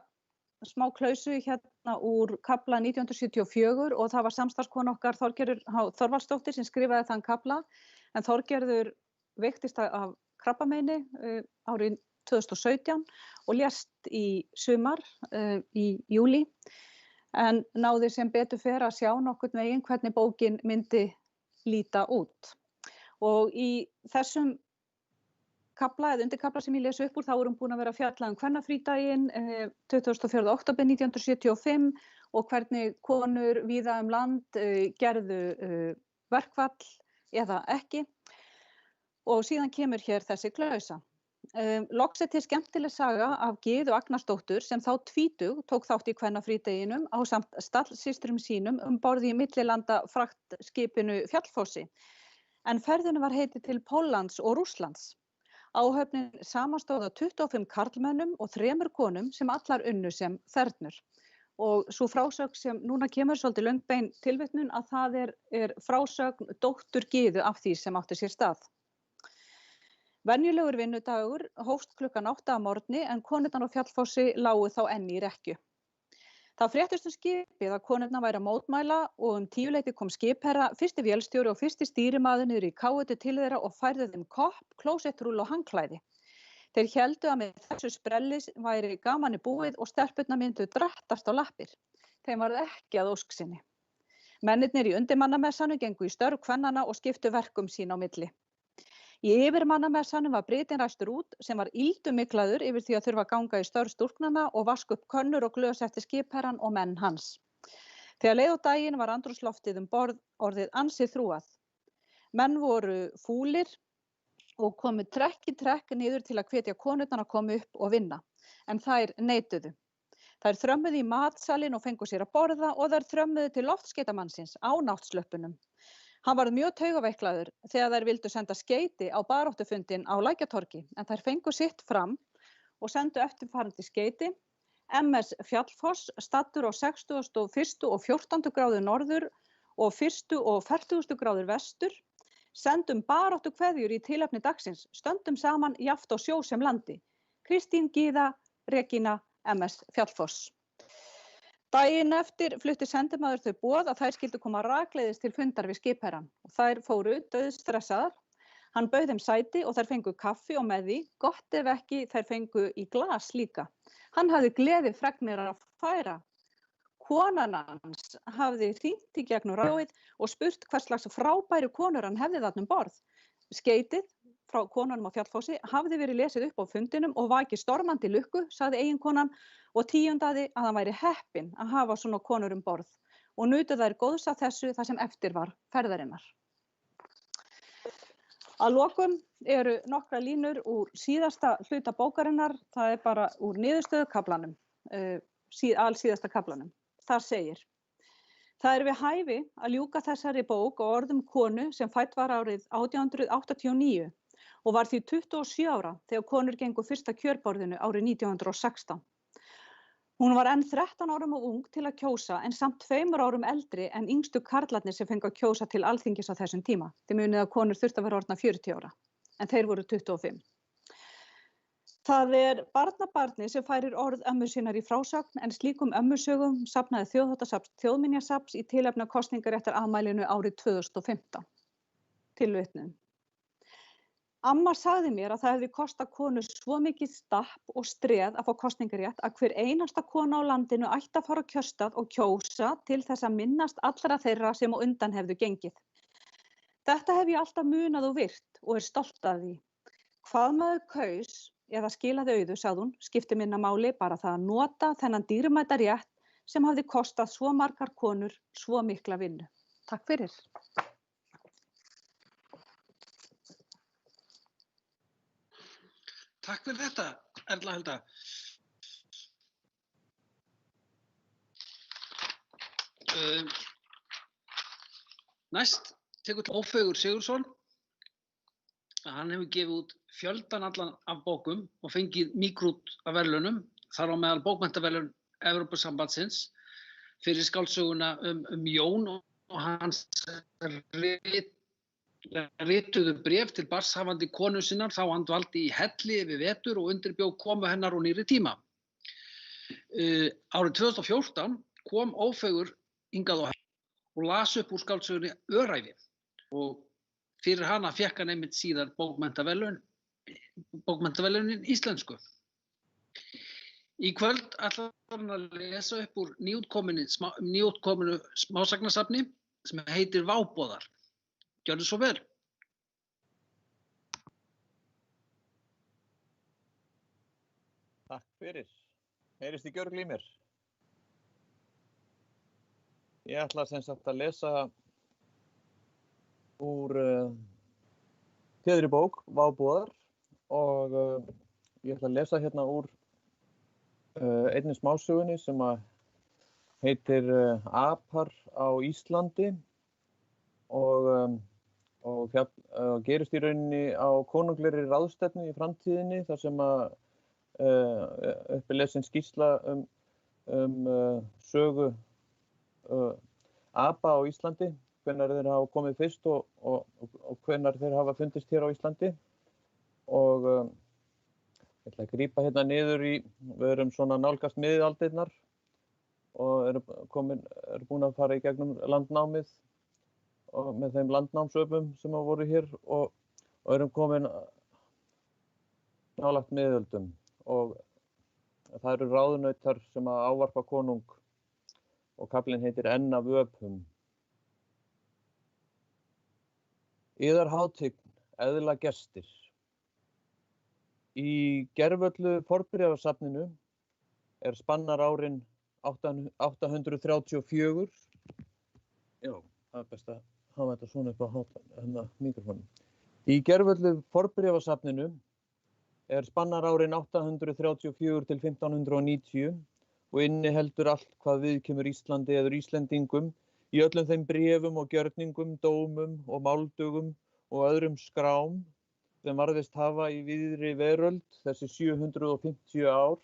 smá klausu hérna úr kafla 1974 og það var samstarfskona okkar Þorgerður Þorvaldsdóttir sem skrifaði þann kafla en Þorgerður veiktist af krabbameini árið 2017 og lést í sumar í júlí en náði sem betur fer að sjá nokkurn veginn hvernig bókin myndi líta út. Og í þessum kafla eða undirkafla sem ég les upp úr þá hún búin að vera að fjalla kvennafrídaginn 24. október 1975 og hvernig konur víða land gerðu verkfall eða ekki og síðan kemur hér þessi klausa. Loks til skemmtileg saga af Gyðu Agnarsdóttur sem þá tvítug tók þátt í kvennafrídeginum ásamt stallsystrum sínum borð í millilanda fraktskipinu Fjallfossi en ferðinu var heitið til Póllands og Rússlands. Áhöfnin samanstóð af 25 karlmönnum og 3 konum sem allar unnu sem þernur. Og svo frásögn sem núna kemur svolítið löngbein tilvitnun að það er frásögn dóttur Gyðu af því sem átti sér stað. Venjulegur vinnudagur hófst klukkan 8 að morgni en konurnar á Fjallfossi lágu þá enn í rekkju. Það fréttist skipið að konurnar væru að mótmæla og 10-leytið kom skipherra, fyrsti vélstjóri og fyrsti stýrimaður niður í káetu til þeirra og færði þeim kopp, klósettrúll og handklæði. Þeir héldu að með þessu sprelli væri gamanni búið og stelpurnar myndu drattast á lappir. Þeim varð ekki að ósk sinni. Mennirnir í undirmannamessanu gengu í störf kvennanna og skiptu verkum sín á milli. Í yfirmannamessanum var Britinn ræstur út sem var ýldumiklaður yfir því að þurfa að ganga í störf stúlknanna og vaska upp könnur og glös eftir skipherrann og menn hans. Þegar leið á daginn var andrúmsloftið borð orðið ansi þrúgað. Menn voru fúlir og komu trekk í trekk niður til að hvetja konurnar að koma upp og vinna, en þær neituðu. Þær þrömmuðu í matsalinn og fengu sér að borða og þær þrömmuðu til loftskeytamannsins á náttslöppunum. Hann varð mjög taugaveiklaður þegar þær vildu senda skeyti á baráttufundinn á Lækjartorgi en þær fengu sitt fram og sendu eftirfarandi skeyti MS Fjallfoss staddur á 61. og 14. gráðu norður og 1. og 40. gráður vestur. Sendum baráttukveðjur í tilefni dagsins, stöndum saman jafnt á sjó sem landi. Kristín, Gyða, Regína, MS Fjallfoss. Daginn eftir flutti sendimaður þau boð að þær skyldu koma rakleiðis til fundar við skipherrann og þær fóru dauðstressaðar. Hann bauð þeim sæti og þær fengu kaffi og með því, gott ef ekki þær fengu í glas líka. Hann hafði gleði fregnir að færa. Konan hans hafði hringt í gegnum ráðið og spurt hvers slags frábæru konur hann hefði þarna borð. Skeytið frá konunum á Fjallfossi hafði verið lesið upp á fundinum og vakið stormandi lukku, sagði eiginkonan og tíundaði að hann væri heppinn að hafa svona konur borð og nutu þær góðs af þessu þar sem eftir var ferðarinnar. Að lokum eru nokkra línur úr síðasta hluta bókarinnar, það bara úr niðurstöðukaflanum, alsíðasta kaflanum. Þar segir: Það við hæfi að ljúka þessari bók á orðum konu sem fædd var árið 1889 og var því 27 ára þegar konur gengu fyrsta kjörborðinu árið 1916. Hún var enn 13 árum og ung til að kjósa en samt 2 árum eldri en yngstu karlarnir sem fengu að kjósa til Alþingis á þessum tíma. Þið munið að konur þurftu að vera orðnar 40 ára en þeir voru 25. Það barnabarni sem færir orð ömmu sinnar í frásögn en slíkum ömmusögum safnaði Þjóðháttasafns Þjóðminjasafns í tilefni af kosningaréttarafmælinu árið 2015. Tilvitnun. Amma sagði mér að það hefði kostað konu svo mikið stapp og streð að fá kosningarétt að hver einasta kona á landinu ætti að fara á kjörstað og kjósa til þess að minnast allra þeirra sem á undan hefðu gengið. Þetta hef ég alltaf munað og virt og stolt af því. Hvað maður kaus eða skilaði auðu, sagði hún, skipti minna máli bara það að nota þennan dýrmæta rétt sem hafði kostað svo margar konur svo mikla vinnu. Takk fyrir. Takk fyrir þetta, Erla Hulda. Næst tekur Ófeigur Sigurðsson. Hann hefur gefið út fjöldan allan af bókum og fengið Mígrút af verðlaunum, þar á meðal bókmenntaverðlaun Evrópusambandsins fyrir skáldsöguna Jón og hans rituðu bréf til barnshafandi konu sinnar þá hann dvaldi í Helli yfir vetur og undirbjó komu hennar og nýrri tíma. Árið 2014 kom Ófeigur hingað og las upp úr skáldsögunni Öræfi og fyrir hana fékk hann einmitt síðar bókmenntaverðlaunin íslensku. Í kvöld ætlar hann að lesa upp úr nýútkominu smásagnasafni sem heitir Váboðar. Gjörðu svo vel. Takk fyrir. Heyrist í gjörgl í mér. Ég ætla sem sagt að lesa úr téðri bók, Váboðar, og ég ætla að lesa hérna úr einni smásögunni sem heitir Apar á Íslandi og gerist í rauninni á konunglegri ráðstefnu í framtíðinni þar sem uppi lesin skýrsla sögu apa á Íslandi, hvenær þeir hafa komið fyrst og hvenær þeir hafa fundist hér á Íslandi. Og ég ætla að grípa hérna niður við erum svona nálgast miðaldirnar og eru búin að fara í gegnum landnámið og með þeim landnámsöfum sem voru hér og erum komin nálægt miðöldum. Og það eru ráðunautar sem ávarpa konung og kaflinn heitir Enn af öpum. Yðar hátign, eðla gestir. Í Gervöllu fornbréfasafninu spannar árin 834. Já, það best að hafa þetta svona upp á mikrofónum. Í Gervöllu fornbréfasafninu spannar árin 834 til 1590 og inniheldur allt hvað viðkemur Íslandi eður Íslendingum í öllum þeim bréfum og gjörningum, dómum og máldögum og öðrum skrám sem varðist hafa í víðri veröld þessi 750 ár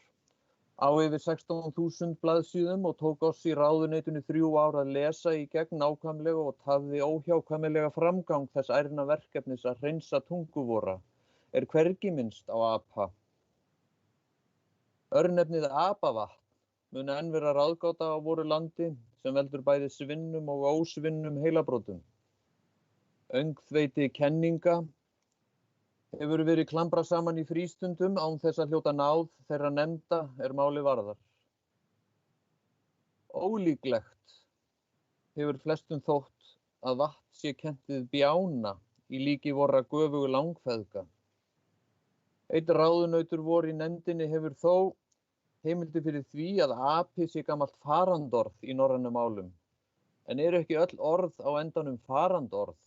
á yfir 16.000 blaðsíðum og tók oss í ráðuneytinu 3 ár að lesa í gegn nákvæmlega og tafði óhjákvæmilega framgang þess ærna verkefnis að hreinsa tungu vora hvergi minnst á apa. Örnefnið apavatn mun enn vera ráðgáta á voru landi sem veldur bæði svinnum og ósvinnum heilabrotum. Öngþveiti kenninga hefur verið klambrað saman í frístundum án þess að hljóta náð þeirra nefnda máli varðar. Ólíklegt hefur flestum þótt að vatn sé kennt við bjána í líki vorra göfugu langfeðga. Einn ráðunautur vor í nefndinni hefur þó heimildi fyrir því að api sé gamalt farandorð í norrænum málum, en ekki öll orð á endanum farandorð.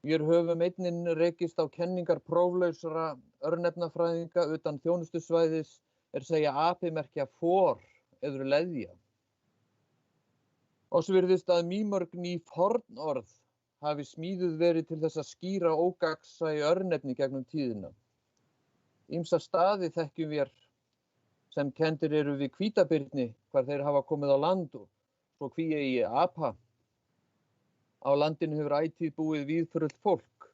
Vér höfum einnig rekist á kenningar próflausra örnefnafræðinga utan þjónustusvæðis segja api merkja for eður leðja. Oss virðist að mýmörg ný fornorð hafi smíðuð verið til þess að skýra ógagnsæ örnefni gegnum tíðina. Ýmsa staði þekkjum vér sem kenndir eru við Hvítabirni, hvar þeir hafa komið á land og svo hví eigi apa. Á landinu hefur ætíð búið víðförult fólk.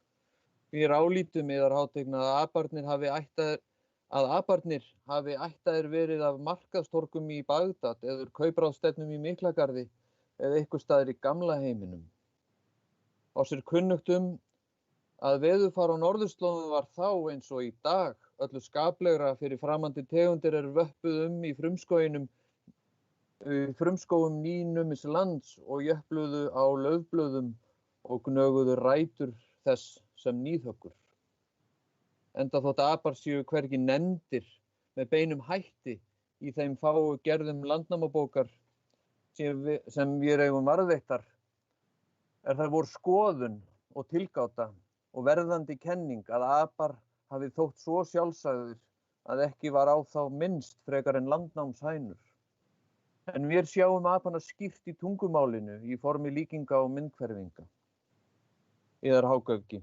Við álítum yðar hátigna að aparnir hafi ættaðir verið af markaðstorgum í Bagdad eða kaupráðstefnum í Miklagarði eða einhvers staðar í gamla heiminum. Oss kunnugt að veðurfar á norðurslóðum var þá eins og í dag öllu skaplegra fyrir framandi tegundir vöppuð í frumskógum nýnumis lands og jöfluðu á laufblöðum og gnöguðu rætur þess sem níðhöggur. Enda þótt apar séu hvergi nefndir með beinum hætti í þeim fáu gerðum landnámabókar sem við eigum varðveittar, það vor skoðun og tilgáta og verðandi kenning að apar hafi þótt svo sjálfsagðir að ekki var á þá minnst frekar en landnámshænur. En við sjáum apana skýrt í tungumálinu í formi líkinga og myndhverfinga. Yðar Hágauki.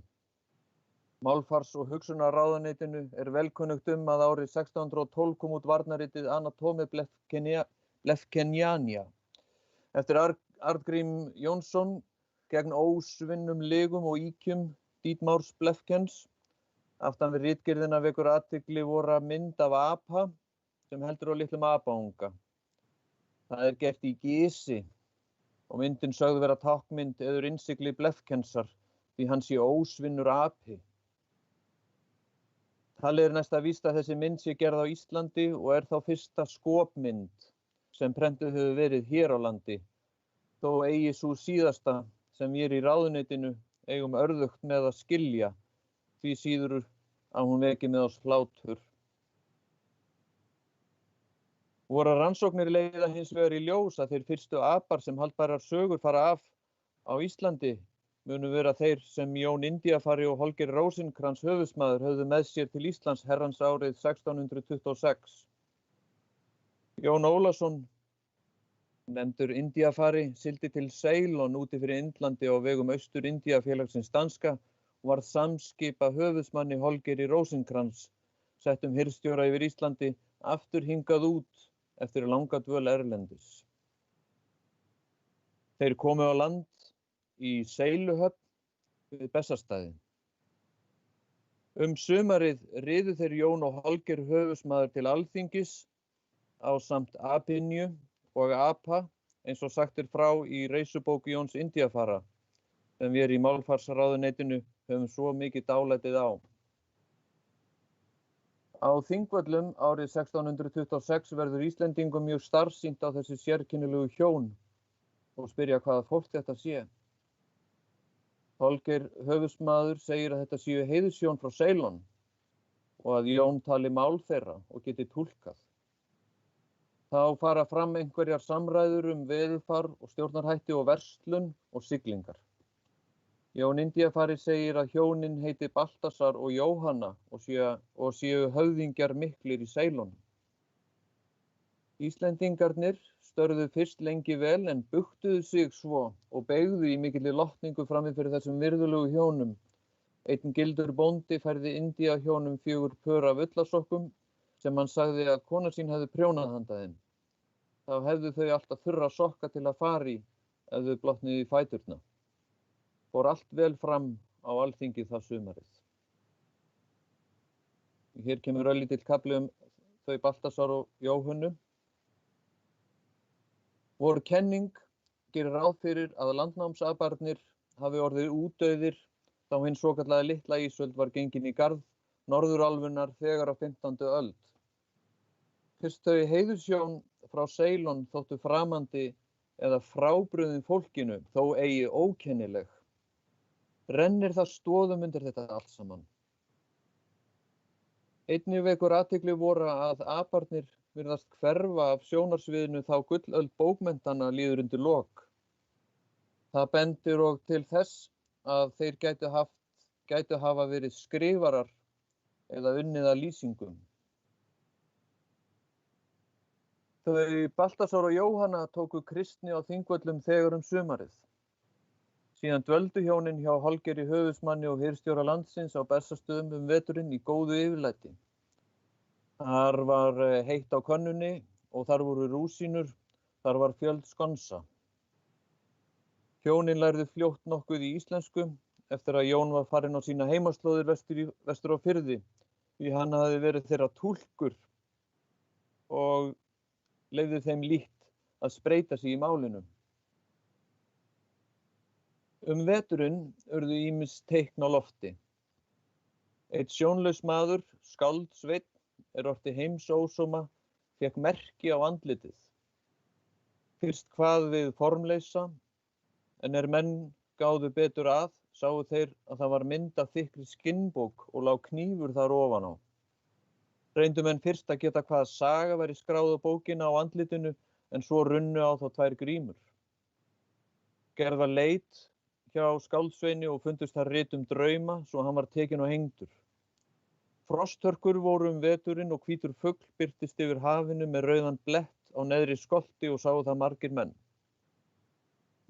Málfars- og hugsunarráðuneytinu velkunnugt að árið 1612 kom út varnaritið Anatome Blefkeniania eftir Arngrím Jónsson gegn ósvinnum lygum og íkjum Dietmárs Blefkens. Aftan við ritgerðina vekur athygli vora mynd af apa sem heldur á litlum apaunga. Það gert í gisi og myndin sögð vera táknmynd eður innsigli Blefkensar því hann sé ósvinnur api. Talið næsta víst að þessi mynd sé gerð á Íslandi og þá fyrsta skopmynd sem prentuð hefur verið hér á landi, þó eigi sú síðasta sem við í ráðuneytinu eigum örðugt með að skilja, því síður að hún veki með oss hlátur. Vora rannsóknir leiða hins vegar í ljós að þeir fyrstu apar sem haldbærar sögur fara af á Íslandi munu vera þeir sem Jón Indiafari og Holger Rosenkrantz höfuðsmaður höfðu með sér til Íslands herrans árið 1626. Jón Ólafsson, nefndur Indiafari, sigldi til Ceylon úti fyrir Indlandi á vegum Austur-Indíafélagsins danska og varð samskipa höfuðsmanni Holgeri Rosenkrantz, settum hirðstjóra yfir Íslandi, aftur hingað út eftir langa dvöl erlendis. Þeir komu á land í Seyluhöfn við Bessastaði. Sumarið riðu þeir Jón og Holger höfuðsmaður til Alþingis ásamt Apinju og apa, eins og sagt frá í reisubók Jóns Indiafara, sem við í málfarsráðuneytinu höfum svo mikið dálætið á. Á Þingvöllum árið 1626 verður Íslendingum mjög starfsýnt á þessi sérkennilegu hjón og spyrja hvaða fólk þetta sé. Holger höfuðsmaður segir að þetta séu heiðushjón frá Ceylon og að Jón tali mál þeirra og geti túlkað. Þá fara fram einhverjar samræður veðurfar og stjórnarhætti og verslun og siglingar. Jón Indiafari segir að hjónin heiti Baltasar og Jóhanna og séu höfðingjar miklir í Ceylon. Íslendingarnir störðu fyrst lengi vel en buktuðu sig svo og beygðu í mikilli lotningu frammi fyrir þessum virðulegu hjónum. Einn gildur bóndi færði Indíahjónum 4 pör af ullasokkum sem hann sagði að kona sín hefði prjónað handa þeim. Þá hefðu þau alltaf þurra sokka til að fara í ef þau blotnuðu í fæturna. Fór allt vel fram á Alþingi það sumarið. Hér kemur örlítill kafli þau Baltasar og Jóhönnu. Vor kenning gerir ráð fyrir að landnámsaparnir hafi orðið útdauðir þá hinn svokallaða litla ísöld var gengin í garð norðurálfunnar þegar á 15. öld. Fyrst þau heiðushjón frá Ceylon þóttu framandi eða frábrugðin fólkinu þó eigi ókennileg. Rennir það stoðum undir þetta allt saman. Einnig vekur athygli vora að aparnir virðast hverfa af sjónarsviðinu þá gullöld bókmenntana líður undir lok. Það bendir og til þess að þeir gætu hafa verið skrifarar eða unnið að lýsingum. Þau Baltasar og Jóhanna tóku kristni á Þingvöllum þegar sumarið. Síðan dvöldu hjónin hjá Holgeri höfuðsmanni og hirðstjóra landsins á Bessastöðum veturinn í góðu yfirlæti. Þar var heitt á könnunni og þar voru rúsínur, þar var fjöld skonsa. Hjónin lærðu fljótt nokkuð í íslensku eftir að Jón var farinn á sína heimaslóðir vestur á firði, því hann hafði verið þeirra túlkur og leyfði þeim lítt að spreyta sig í málinu. Veturinn urðu ýmis teikn á lofti. Einn sjónlaus maður, skáld Sveinn, orti heimsósóma, fékk merki á andlitið. Fyrst hvað við formleysa, en menn gáðu betur að, sáu þeir að það var mynd af þykkri skinnbók og lá knífur þar ofan á. Reyndu menn fyrst að geta hvaða saga væri skráð á bókina á andlitinu, en svo runnu á þá 2 grímur. Gerð var leit hjá skáldsveini og fundust þar rit drauma, svo hann var tekinn og hengdur. Frosthörkur voru veturinn og hvítur fugl birtist yfir hafinu með rauðan blett á neðri skolti og sáu það margir menn.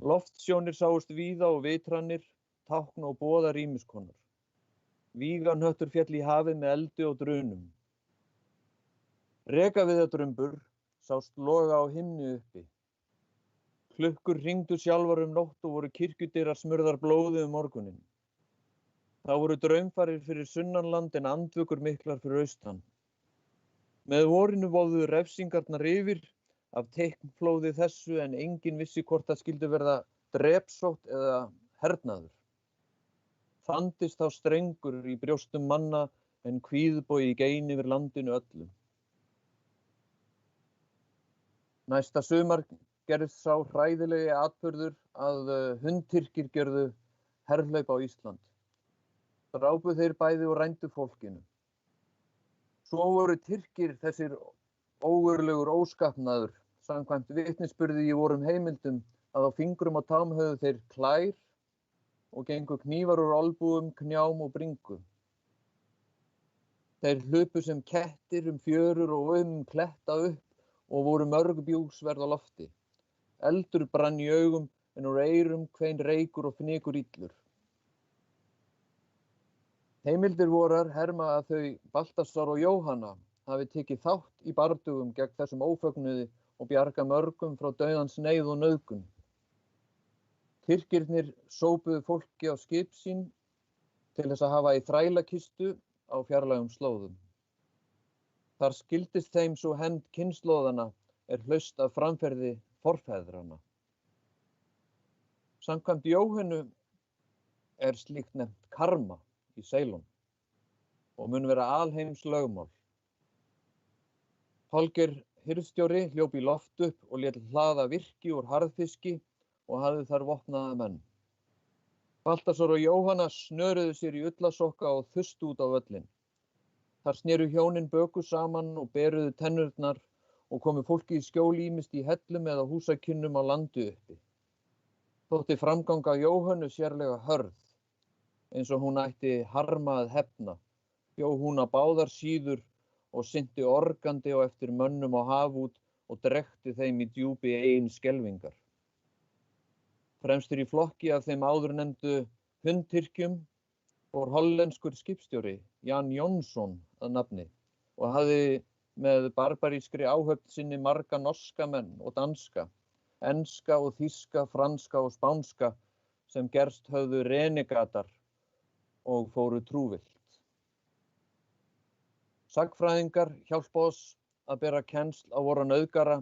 Loftsjónir sáust víða og vitrannir, tákn og boðar ýmiskonar. Vígahnöttur féll í hafið með eldi og drunum. Rekaviðadrumbur sást loga á himni uppi. Klukkur hringdu sjálfar nótt og voru kirkjudyrar smurðar blóði morguninn. Það voru draumfarir fyrir sunnanland en andvökur miklar fyrir austan. Með vorinu vofðu refsingarnar yfir af teiknflóði þessu en enginn vissi hvort það skyldi verða drepsótt eða hernaður. Þandist þá strengur í brjóstum manna en kvíðbogi gein yfir landinu öllu. Næsta sumar gerðist sá hræðilegi atburður að Hundtyrkir gerðu herhlaup á Ísland. Drápu þeir bæði og rændu fólkinu. Svo voru Tyrkir þessir ógurlegur óskapnaður, samkvæmt vitnisburði í vorum heimildum að á fingrum og tám höfðu þeir klær og gengu knífar úr olbúum, knjám og bringu. Þeir hlupu sem kettir fjörur og kletta upp og voru mörg bjúgsverð á lofti. Eldur brann í augum en úr eyrum hvein reykur og fnykur illur. Heimildir vorar herma að þau Baltasar og Jóhanna hafi tekið þátt í bardugum gegn þessum ófögnuði og bjarga mörgum frá dauðans neyð og nauðgun. Tyrkirnir sópuðu fólki á skip sín til þess að hafa í þrælakistu á fjarlægum slóðum. Þar skildist þeim svo hend kynslóðana hlaust af framferði forfeðranna. Samkvæmt Jóhönnu slíkt nefnt karma í Ceylon og mun vera alheims lögmál. Holger hirðstjóri hljóp í loft upp og lét hlaða virki úr harðfiski og hafði þar vopnaða menn. Baltasar og Jóhanna snöruðu sér í ullasokka og þustu út á völlinn. Þar sneru hjónin böku saman og beruðu tennurnar og komu fólki í skjól ýmist í hellum eða húsakynnum á landi uppi. Þótti framganga Jóhönnu sérlega hörð, eins og hún ætti harma að hefna, bjó hún á báðar síður og synti organdi á eftir mönnum á hafút og drekti þeim í djúpi eigin skelfingar. Fremstur í flokki af þeim áðurnefndu Hundtyrkjum fór hollenskur skipstjóri Jan Jónsson að nafni og hafði með barbarískri áhöfn sinni marga norska menn og danska, enska og þýska, franska og spánska sem gerst höfðu renegatar og fóru trúvillt. Sagnfræðingar hjálpa oss að bera kennsl á vora nauðgara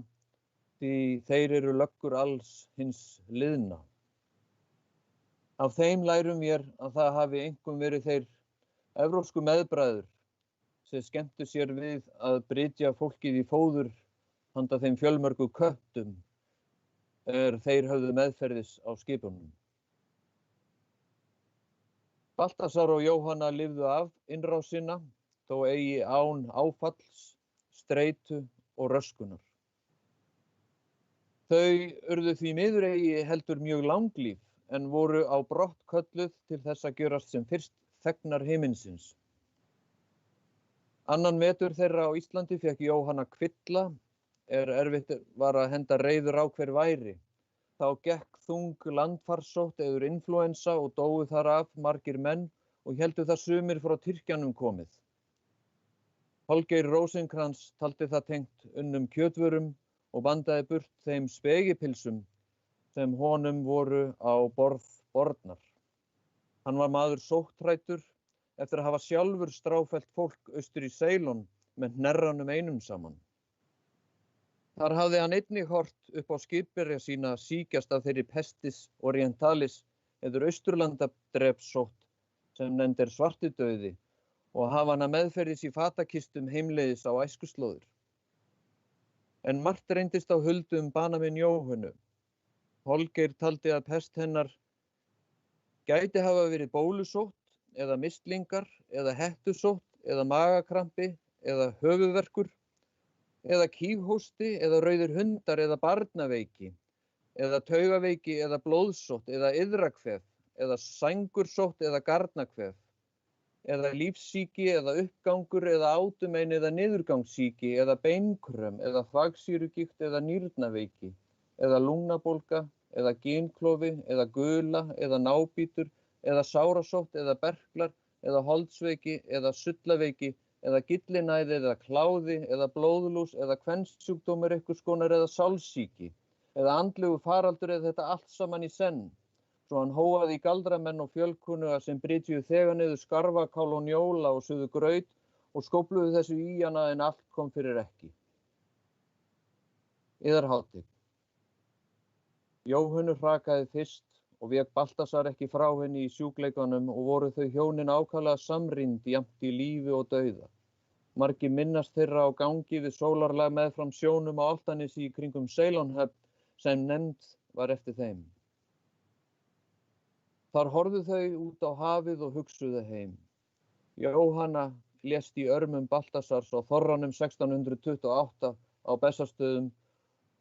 því þeir eru löggur alls hins liðna. Af þeim lærum mér að það hafi einkum verið þeir evrópsku meðbræður sem skemmtu sér við að brytja fólkið í fóður handa þeim fjölmörgu köttum þeir höfðu meðferðis á skipunum. Baltasar og Jóhanna lifðu af innrásina þó eigi án áfalls, streitu og röskunar. Þau urðu því miður eigi heldur mjög langlíf en voru á brott kölluð til þess að gjörast sem fyrst þegnar himinsins. Annan vetur þeirra á Íslandi fékk Jóhanna kvilla erfitt var að henda reiður á hver væri. Þá gekk þung landfarsótt eður inflúensa og dóu þar af margir menn og héldu það sumir frá Tyrkjanum komið. Holgeir Rósinkrans taldi það tengt unnum kjötvörum og bandaði burt þeim spegipilsum sem honum voru á borð bornar. Hann var maður sóttrætur eftir að hafa sjálfur stráfellt fólk austur í Ceylon með hnerranum einum saman. Þar hafði hann einnig hort upp á skipverja sína síkjast af þeirri pestis orientalis eður austurlandadrepssótt sem nefnd svartidauði og hafa hana meðferðis í fatakistum heimleiðis á æskuslóður. En margt reyndist á huldu Banamin Jóhönnu. Holgeir taldi að pest hennar gæti hafa verið bólusótt eða mistlingar eða hettusótt eða magakrampi eða höfuðverkur eða kýfhósti eða rauðir hundar eða barnaveiki eða taugaveiki eða blóðsótt eða iðrakvef eða sængursótt eða garnakvef eða lífssýki eða uppgangur eða átumein eða niðurgangssýki eða beinkröm eða þvagsýrugigt eða nýrnaveiki eða lungnabólga eða gynklofi eða gula eða nábítur eða sárasótt eða berklar eða holdsveiki eða sullaveiki eða gyllinæði eða kláði eða blóðlús eða kvensjúkdómur einhvers konar eða sálsýki eða andlegu faraldur eða þetta allt saman í senn. Svo hann hóaði í galdramenn og fjölkunnuga sem brytjuðu þegar niður skarfakál og njóla og suðu graut og skópluðu þessu í hana en allt kom fyrir ekki. Yðarhátti. Jóhönnu hrakaði fyrst og vék Baltasar ekki frá henni í sjúkleikanum og voru þau hjónin ákaflega samrýnd jafnt í lífi og dauða. Margir minnast þeirra á gangi við sólarlag meðfram sjónum á Álftanesi í kringum Ceylonhöfn sem nefnd var eftir þeim. Þar horfðu þau út á hafið og hugsuðu heim. Jóhanna lést í örmum Baltasars á þorranum 1628 á Bessastöðum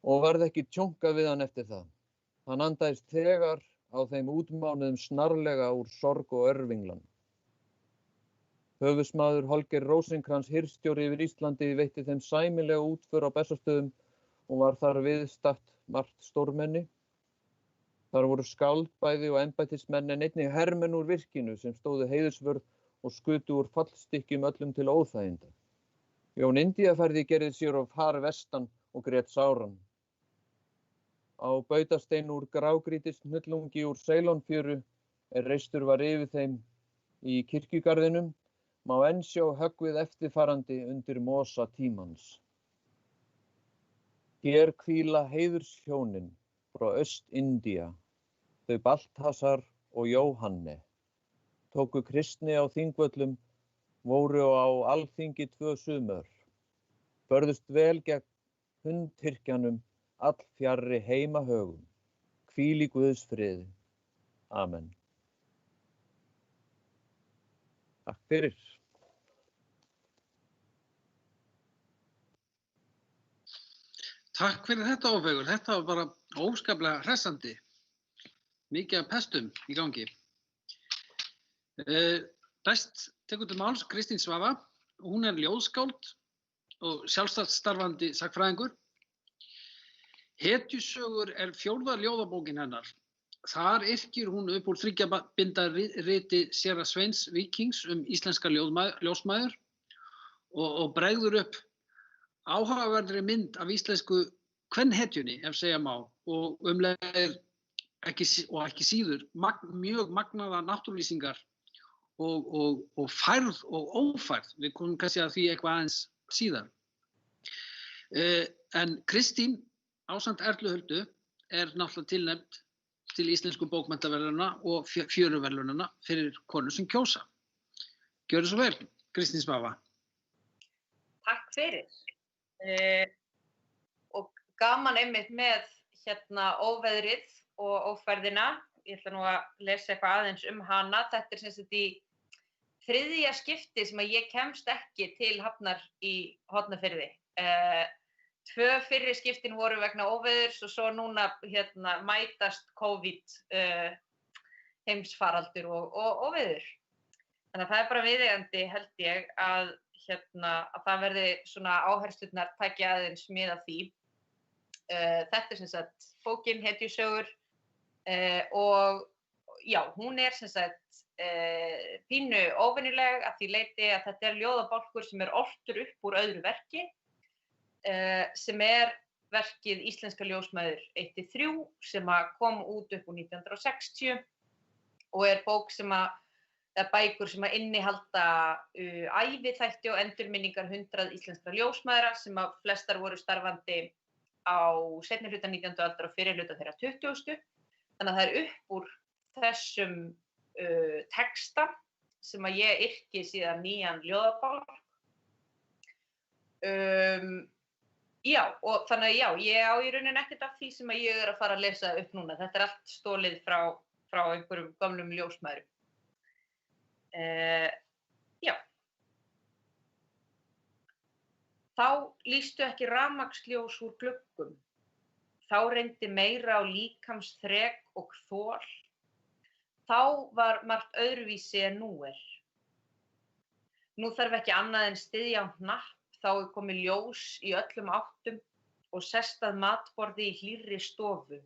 og varð ekki tjónkað við hann eftir það. Hann andaðist þegar á þeim útmánuðum snarlega úr sorg og örvinglan. Höfuðsmaður Holgeir Rósinkrans hirðstjóri yfir Íslandi veitti þeim sæmilega útför á Bessastöðum og var þar viðstatt margt stórmenni. Þar voru skáldbæði og embættismenn en einnig hermenn úr virkinu sem stóðu heiðursvörð og skutu úr fallstykkjum öllum til óþæginda. Jón Indíafærði gerði sér of far vestan og grét sáran. Á bautastein úr grágrýtis hnullungi úr Ceylonfjöru reistur var yfir þeim í kirkjugarðinum, má enn sjá höggvið eftirfarandi undir mosa tímans. Hér hvíla heiðurshjónin frá Öst-Indía, þau Baltasar og Jóhanne. Tóku kristni á Þingvöllum, voru á alþingi 2 sumör. Börðust vel gegn hundtyrkjanum, all fjarri heimahögum. Hvíl í Guðs friði. Amen. Takk fyrir. Takk fyrir þetta Ófeigur. Þetta var bara óskaplega hressandi. Mikið af pestum í gangi. Næst tekur til máls Kristín Svava. Hún er ljóðskáld og sjálfstætt starfandi sagnfræðingur. Hetjusögur er 4. ljóðabókin hennar. Þar yrkir hún upp úr 3 binda riti séra Sveins Víkings íslenskar ljósmæður og bregður upp áhugaverðri mynd af íslensku kvenhetjunni, ef segja má, og leið ekki síður mjög magnaða náttúrlýsingar og færð og ófærð. Við komum kannski að því eitthvað aðeins síðar. En Kristín ásamt Erlu Huldu er náttúrulega tilnefnd til íslensku bókmenntaverðlauna og fjöruverðlaunanna fyrir konur sem kjósa. Gjörðu svo vel, Kristín Svava. Takk fyrir. Og gaman einmitt með óveðrið og ófærðina. Ég ætla nú að lesa eitthvað aðeins hana. Þetta er sem sagt í 3. skipti sem að ég kemst ekki til Hafnar í Hornafirði. 2 fyrri skiptin voru vegna óveðurs og svo núna mætast COVID heimsfaraldur og óveður. Þannig að það er bara viðeigandi held ég að að það verði svona áherslurnar taki aðeins mið af því. Þetta sem sagt bókin Hetjusögur og já, hún sem sagt pínu óvenjuleg að því leyti að þetta ljóðabálkur sem ortur upp úr öðru verki sem verkið Íslenskar ljósmæður 1-3 sem kom út upp úr 1960 og bók eða bækur sem innihalda æviþætti og endurminningar 100 íslenskra ljósmæðra sem flestar voru starfandi á seinni hluta 19. aldar og fyrri hluta þeirra 20. Þannig að það upp úr þessum texta sem ég yrki síðan nýjan ljóðabálk. Já, og þannig að ég á í rauninni ekkert af því sem ég að fara að lesa upp núna. Þetta allt stolið frá einhverjum gömlum ljósmæðrum. Já. Þá lýstu ekki rafmagnsljós úr gluggum. Þá reyndi meira á líkamsþrek og þol. Þá var margt öðruvísi en nú Nú þarf ekki annað en styðja á hnapp. Þá komið ljós í öllum áttum og sest að matborði í hlýrri stofu.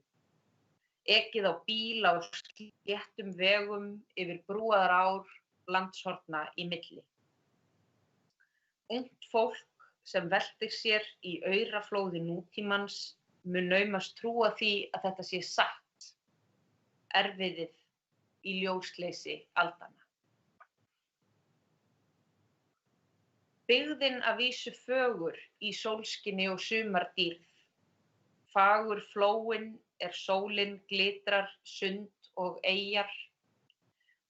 Ekið á bíl á sléttum vegum yfir brúaðar ár landshorna í milli. Ungt fólk sem veltir sér í auraflóði nútímans mun naumast trúa því að þetta sé satt, erfiðið í ljósleysi aldanna. Byggðin að vísu fögur í sólskini og sumardýrð. Fagur flóin sólin glitrar sund og eyjar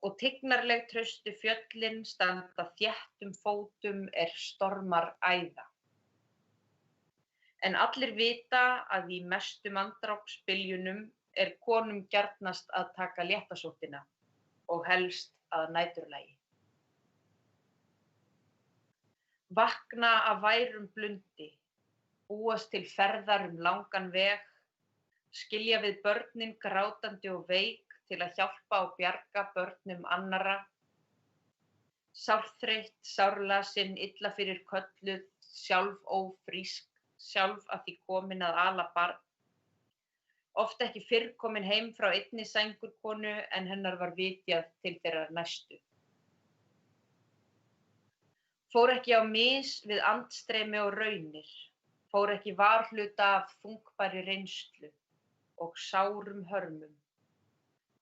og tignarleg traustu fjöllin standa þéttum fótum stormar æða. En allir vita að í mestu manndrápsbyljunum konum gjarnast að taka léttasóttina og helst að næturlagi. Vakna af værum blundi, búast til ferðar langan veg, skilja við börnin grátandi og veik til að hjálpa og bjarga börnum annarra. Sárþreytt, sárlasin, illa fyrir kölluð, sjálf ófrísk, sjálf að því komin að ala barn. Oft ekki fyrr komin heim frá einni sængurkonu en hennar var vitjað til þeirra næstu. Fór ekki á mis við andstreymi og raunir, fór ekki varhluta af þungbærri reynslu og sárum hörmum,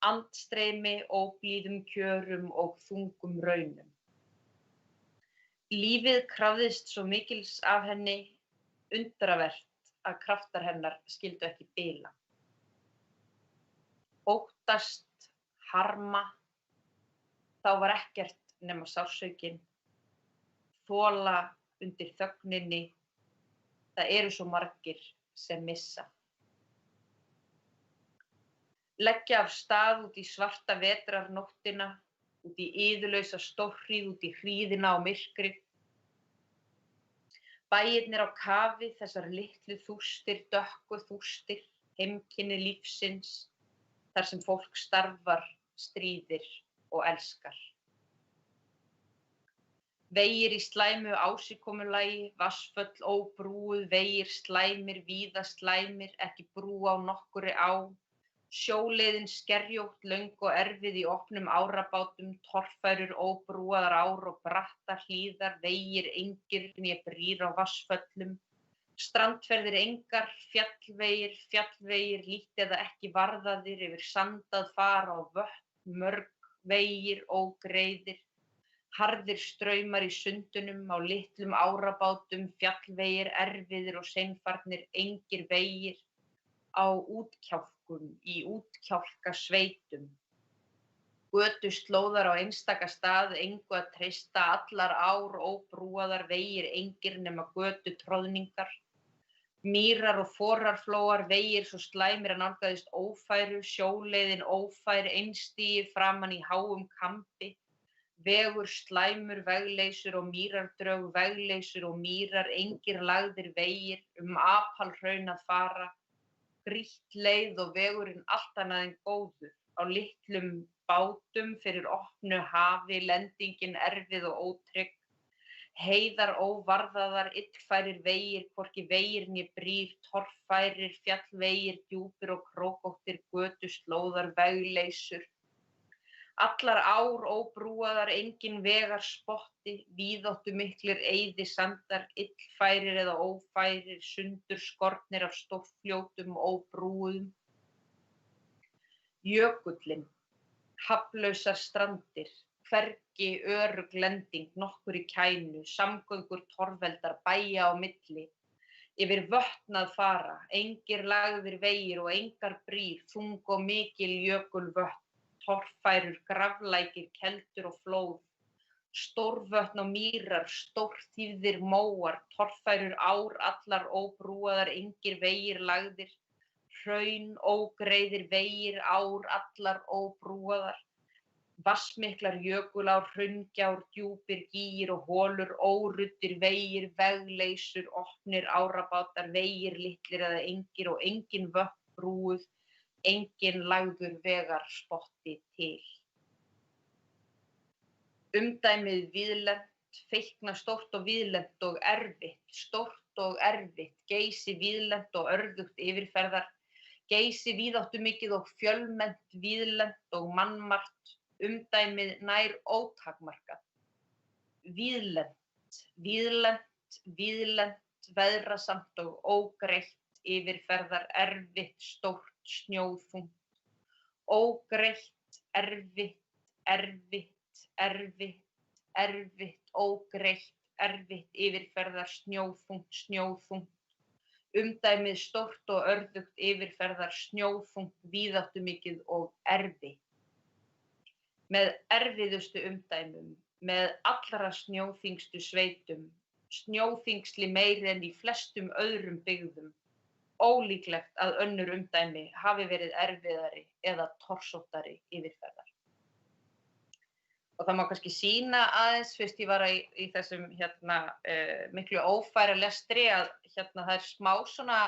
andstreymi, óblíðum kjörum og þungum raunum. Lífið krafðist svo mikils af henni, undravert að kraftar hennar skyldu ekki bila. Óttast, harma, þá var ekkert nema sársaukin. Þola undir þögninni, það svo margir sem missa. Leggja af stað út í svarta vetrarnóttina, út í iðulausa stórhríð, út í hríðina og myrkrið. Bæirnir á kafi, þessar litlu þústir, dökku þústir, heimkynni lífsins, þar sem fólk starfar, stríðir og elskar. Vegir í slæmu ásíkomulagi, vatnsföll óbrúuð, vegir slæmir, víða slæmir, ekki brú á nokkurri á. Sjóleiðin skerjótt, löng og erfið í opnum árabátum, torfærur óbrúaðar ár og brattar hlíðar, vegir engir né brýr á vatnsföllum. Strandferðir engar, fjallvegir, lítt eða ekki varðaðir, yfir sandað fara og vötn, mörg vegir ógreiðir. Harðir straumar í sundunum á litlum árabátum, fjallvegir, erfiðir og seinfarnir, engir vegir, á útkjálkum, í útkjálkasveitum. Götuslóðar á einstaka stað, engu að treysta, allar ár óbrúaðar, vegir engir nema götutroðningar. Mýrar og forarflóar, vegir svo slæmir að nálgaðist ófæru, sjóleiðin ófær, einstigi framan í háum kampi. Vegur slæmur, vegleysur og mýrardrög, vegleysur og mýrar, engir lagðir vegir, apalhraun að fara, grýtt leið og vegurinn allt annað en góður, á litlum bátum fyrir opnu hafi, lendingin erfið og ótrygg, Heiðar óvarðaðar, illfærir vegir, hvorki vegir né brýr, torffærir, fjallvegir, djúpir og krókóttir, götuslóðar, vegleysur. Allar ár óbrúaðar, engin vegar spotti, víðáttumiklir eyðisandar, illfærir eða ófærir, sundur skornir af stórfljótum óbrúuðum. Jökullinn, hafnlausar strandir, hvergi örugg lending, nokkur í kænu, samgöngur torveldar, bæja á milli. Yfir vötn að fara, engir lagðir vegir og engar brýr, þung og mikil jökulvötn, torffærur, graflækir, keldur og flóð. Stórvötn og mýrar, stórþýfðir móar, torffærur ár, allar óbrúaðar, engir vegir lagðir. Hraun, ógreiðir vegir, ár, allar óbrúaðar. Vatnsmiklar jökulár, hraungjár, djúpir gígir og holur, óruddir vegir, vegleysur, opnir árabátar, vegir litlir eða engir og engin vötn brúuð, engin lagður vegar spotti til. Umdæmið víðlent, feikna stórt og víðlent og erfitt, stórt og erfitt, Geysi víðlent og örðugt yfirferðar, Geysi víðáttumikið og fjölmennt, víðlent og mannmargt, umdæmið nær ótakmarkað. Víðlent, víðlent, víðlent, veðrasamt og ógreitt, yfirferðar, erfitt, stórt, snjóþungt. Ógreitt, erfitt, erfitt, erfitt, erfitt, ógreitt, erfitt, yfirferðar, snjóþungt, snjóþungt. Umdæmið stórt og örðugt, yfirferðar, snjóþungt, víðáttumikið og erfitt. Með erfiðustu umdæmum, með allra snjóþyngstu sveitum, snjóþyngsli meiri en í flestum öðrum byggðum, ólíklegt að önnur umdæmi hafi verið erfiðari eða torsóttari yfirferðar. Og það má kannski sýna aðeins, fyrst ég var í þessum miklu ófæra lestri, að það er smá svona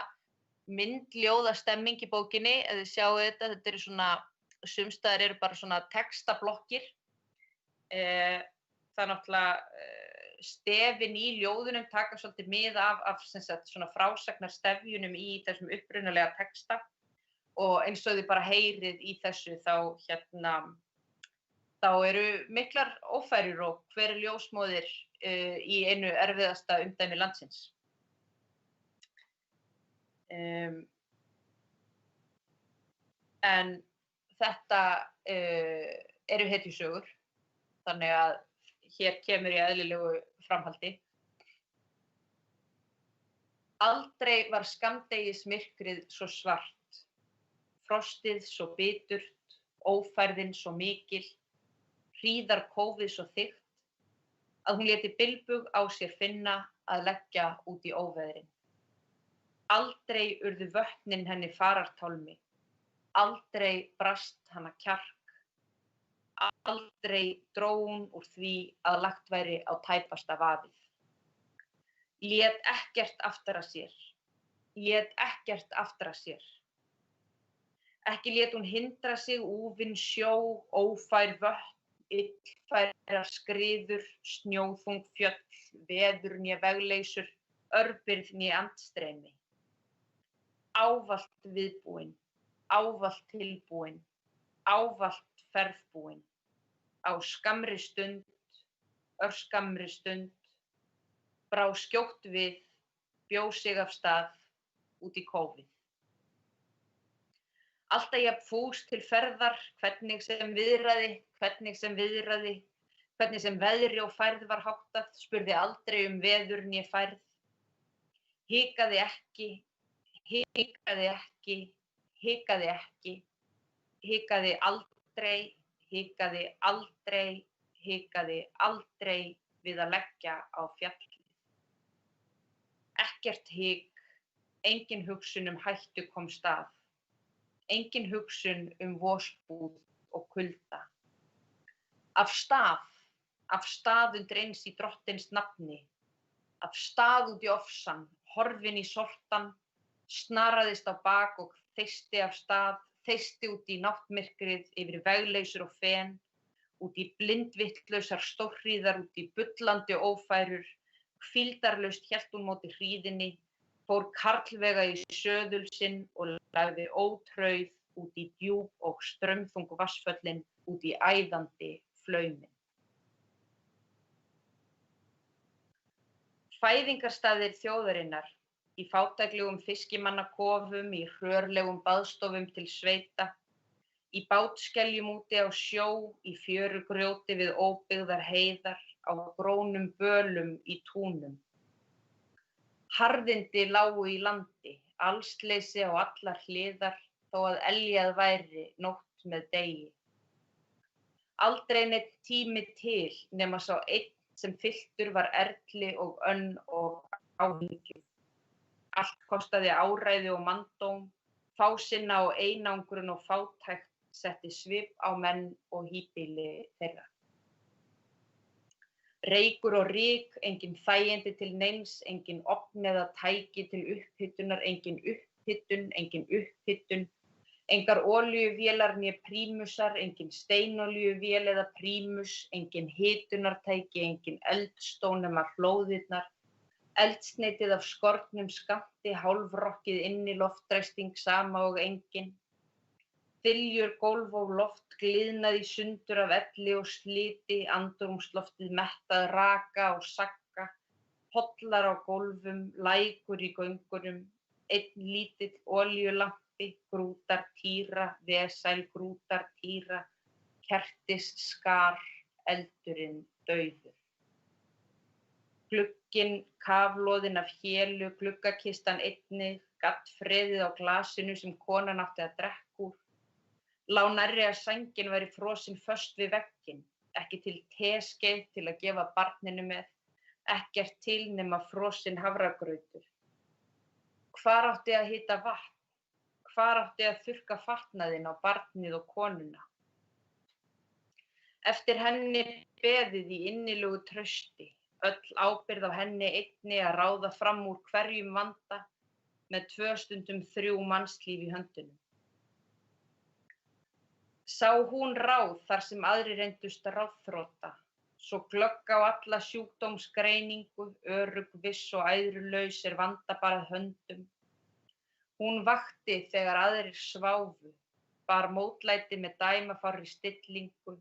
myndljóða stemming í bókinni, ef þið sjáu þetta eru svona, sumstaðar eru bara svona textablokkir. Það er náttúrulega stefin í ljóðunum taka svolítið mið af svona frásagnarstefjunum í þessum upprunalega texta og eins og þið bara heyrið í þessu þá eru miklar ófærur og hver er ljósmóðir í einu erfiðasta umdæmi landsins. En þetta eru hetjusögur, þannig að hér kemur í eðlilegu framhaldi. Aldrei var skammdegismyrkrið svo svart, frostið svo biturt, ófærðin svo mikil, hríðarkófið svo þykkt, að hún léti bilbug á sér finna að leggja út í óveðrin. Aldrei urðu vötnin henni farartálmi, aldrei brast hana kjark, aldrei dró hún úr því að lagt væri á tæpasta vaðið. Lét ekkert aftar að sér, lét ekkert aftar að sér. Ekki lét hún hindra sig úfinn sjó, ófær vötn, illfærar skriður, snjóþung fjöll, veður né vegleysur, örbirð né andstreymi. Ávallt viðbúin, ávallt tilbúin, ávallt ferðbúin, á skammri stund, örskammri stund, brá skjótt við, bjó sig af stað út í kófið. Alltaf jafn fús til ferðar, hvernig sem viðraði, hvernig sem viðraði, hvernig sem veðri og færð var háttað, spurði aldrei veður né færð. Hikaði ekki, hikaði ekki, hikaði ekki, hikaði aldrei, hikaði aldrei, hikaði aldrei við að leggja á fjallið. Ekkert hik, engin hugsun hættu komst að. Engin hugsun vosbúð og kulda. Af stað undir eins í drottins nafni, af stað út í ofsan, horfin í sortan, snaraðist á bak og þeysti af stað, þeysti út í náttmyrkrið yfir vegleysur og fen út í blindvittlausar stórhríðar, út í bullandi ófærur, hvíldarlaust hélt hún móti hríðinni, fór karlvega í söðul sinn og lagði ótrauð út í djúp og straumþung vatnsföllin, út í æðandi flaumin. Fæðingarstaðir þjóðarinnar, í fátæklegum fiskimannakofum, í hrörlegum baðstofum til sveita, í bátskeljum úti á sjó, í fjörugrjóti við óbyggðar heiðar, á grónum bölum í túnum. Harðindi lágu í landi, allsleysi á allar hliðar, þó að eljað væri nótt með degi. Aldrei neitt tími til nema sá einn sem fylltur var erli og önn og áhyggjum. Allt kostaði áræði og manndóm, fásinna og einangrun og fátækt setti svip á menn og híbýli þeirra. Reykur og ryk, engin þægindi til neins, engin ofn eða tæki til upphitunar, engin upphittun, engar olíuvélar né prímusar, engin steinolíuvél eða prímus, engin hitunartæki, engin eldstón nema hlóðirnar, eldsneitið af skornum skammti, hálfrokkið inni loftræsting sama og engin. Þyljur, gólf og loft gliðnaði í sundur af elli og sliti, andrúmsloftið mettað raka og sagga, pollar á gólfum, lækur í göngunum, einn lítill olíulampi, grútar týra, vesæl grútar týra, kertis skar, eldurinn dauður. Glugginn, kafloðinn af hélu, gluggakistan einnig, gaddfreðið á glasinu sem konan átti að drekka úr. Lá nærri að sængin væri frosin föst við vegginn, ekki til teskeið til að gefa barninu með, ekkert til nema frosinn hafragrautur. Hvar átti að hita vatn? Hvar átti að þurrka fatnaðinn á barnið og konuna? Eftir henni beðið í innilegu trausti, öll ábyrgð á henni einni að ráða fram úr hverjum vanda með 2 stundum 3 mannslíf í höndunum. Sá hún ráð þar sem aðrir reyndust ráðþrota, svo glögg á alla sjúkdómsgreiningu, örugg, viss og æðrulaus vanda bara höndum. Hún vakti þegar aðrir sváfu, bar mótlæti með dæmafárri stillingu,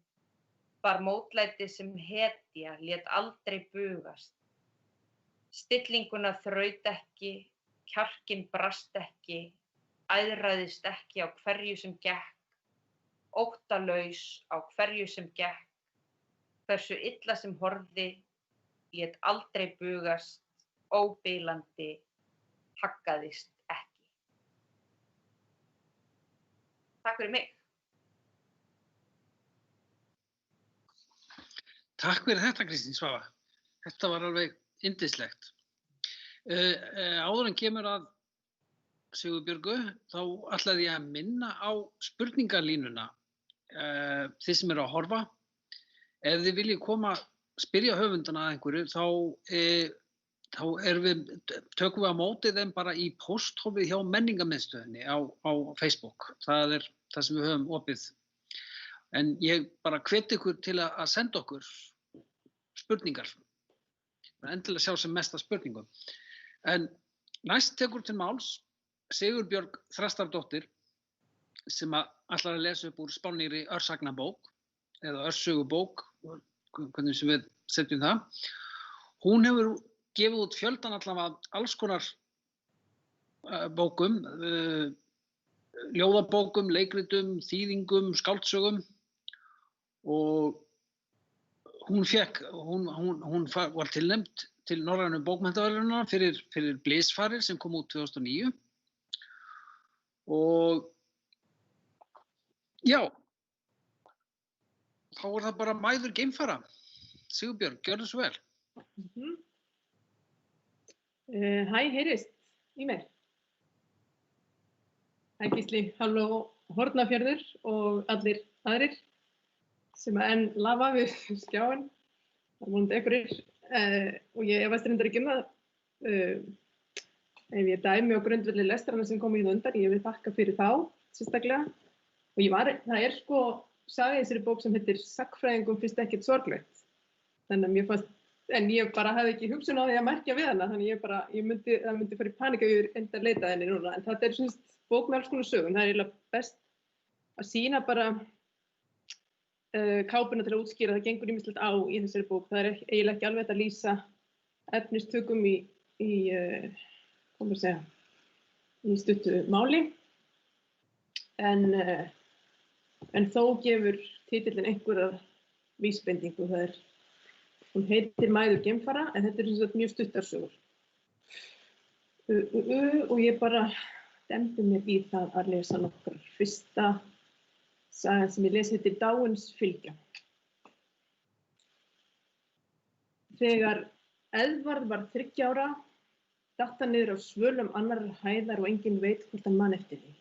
bar mótlæti sem hetja lét aldrei bugast. Stillinguna þraut ekki, kjarkinn brast ekki, æðraðist ekki á hverju sem gekk, óttalaus á hverju sem gekk, hversu illa sem horfði, lét aldrei bugast, óbilandi, haggaðist ekki. Takk fyrir mig. Takk fyrir þetta, Kristín Svava. Þetta var alveg yndislegt. Áður en kemur að Sigurbjörgu, þá ætlaði ég að minna á spurningarlínuna. Þið sem eru að horfa, ef þið viljið spyrja höfundana að einhverju, þá tökum við á móti þeim bara í pósthólfið hjá Menningarmiðstöðinni á Facebook. Það er það sem við höfum opið. En ég bara hvet ykkur til að senda okkur spurningar. Endilega sjá sem mesta spurningum. En næst tekur til máls Sigurbjörg Þrastardóttir, sem ætlar að lesa upp úr spánnýrri örsagnabók, eða örsögubók, hvernig sem við setjum það. Hún hefur gefið út fjöldan allavega alls konar bókum, ljóðabókum, leikritum, þýðingum, skáldsögum, og hún var tilnefnd til Norrænu bókmenntaverðlaunanna fyrir Blysfarir sem kom út 2009. Og já, þá er það bara mæður geimfara. Sigurbjörg, gjörðu svo vel. Hæ, heyrist í mér. Hæ Gísli, halló Hornafjörður og allir aðrir sem enn lafa við skjáin. Það er vonandi einhverjir. Og ég efast reyndar ekki það. Ef ég dæmi á grundvelli lestrana sem komu í undan, ég vil þakka fyrir þá sérstaklega. Og það er sko saga í þessari bók sem heitir Sagnfræðingum finnst ekkert sorglegt. Þannig að mér fannst, en ég bara hafði ekki hugsun á því að merkja við hana, þannig það myndi fara í panika yfir enda að leita henni núna. En þetta er svona bók með alls konar sögum. Það er eiginlega best að sýna bara kápuna til að útskýra. Það gengur ýmislegt á í þessari bók. Það er eiginlega ekki alveg hægt að lýsa efnistökum í stuttu máli. En þó gefur titillinn einhverja vísbendingu. Hún heitir Mæður geimfara, en þetta er mjög stuttar sögur. Og ég bara demdi mér í það að lesa nokkrar. Fyrsta sagan sem ég lesi heitir Dáins fylgja. Þegar Eðvarð var 30 ára, datt hann niður á svölum annarrar hæðar og enginn veit hvort hann man eftir því.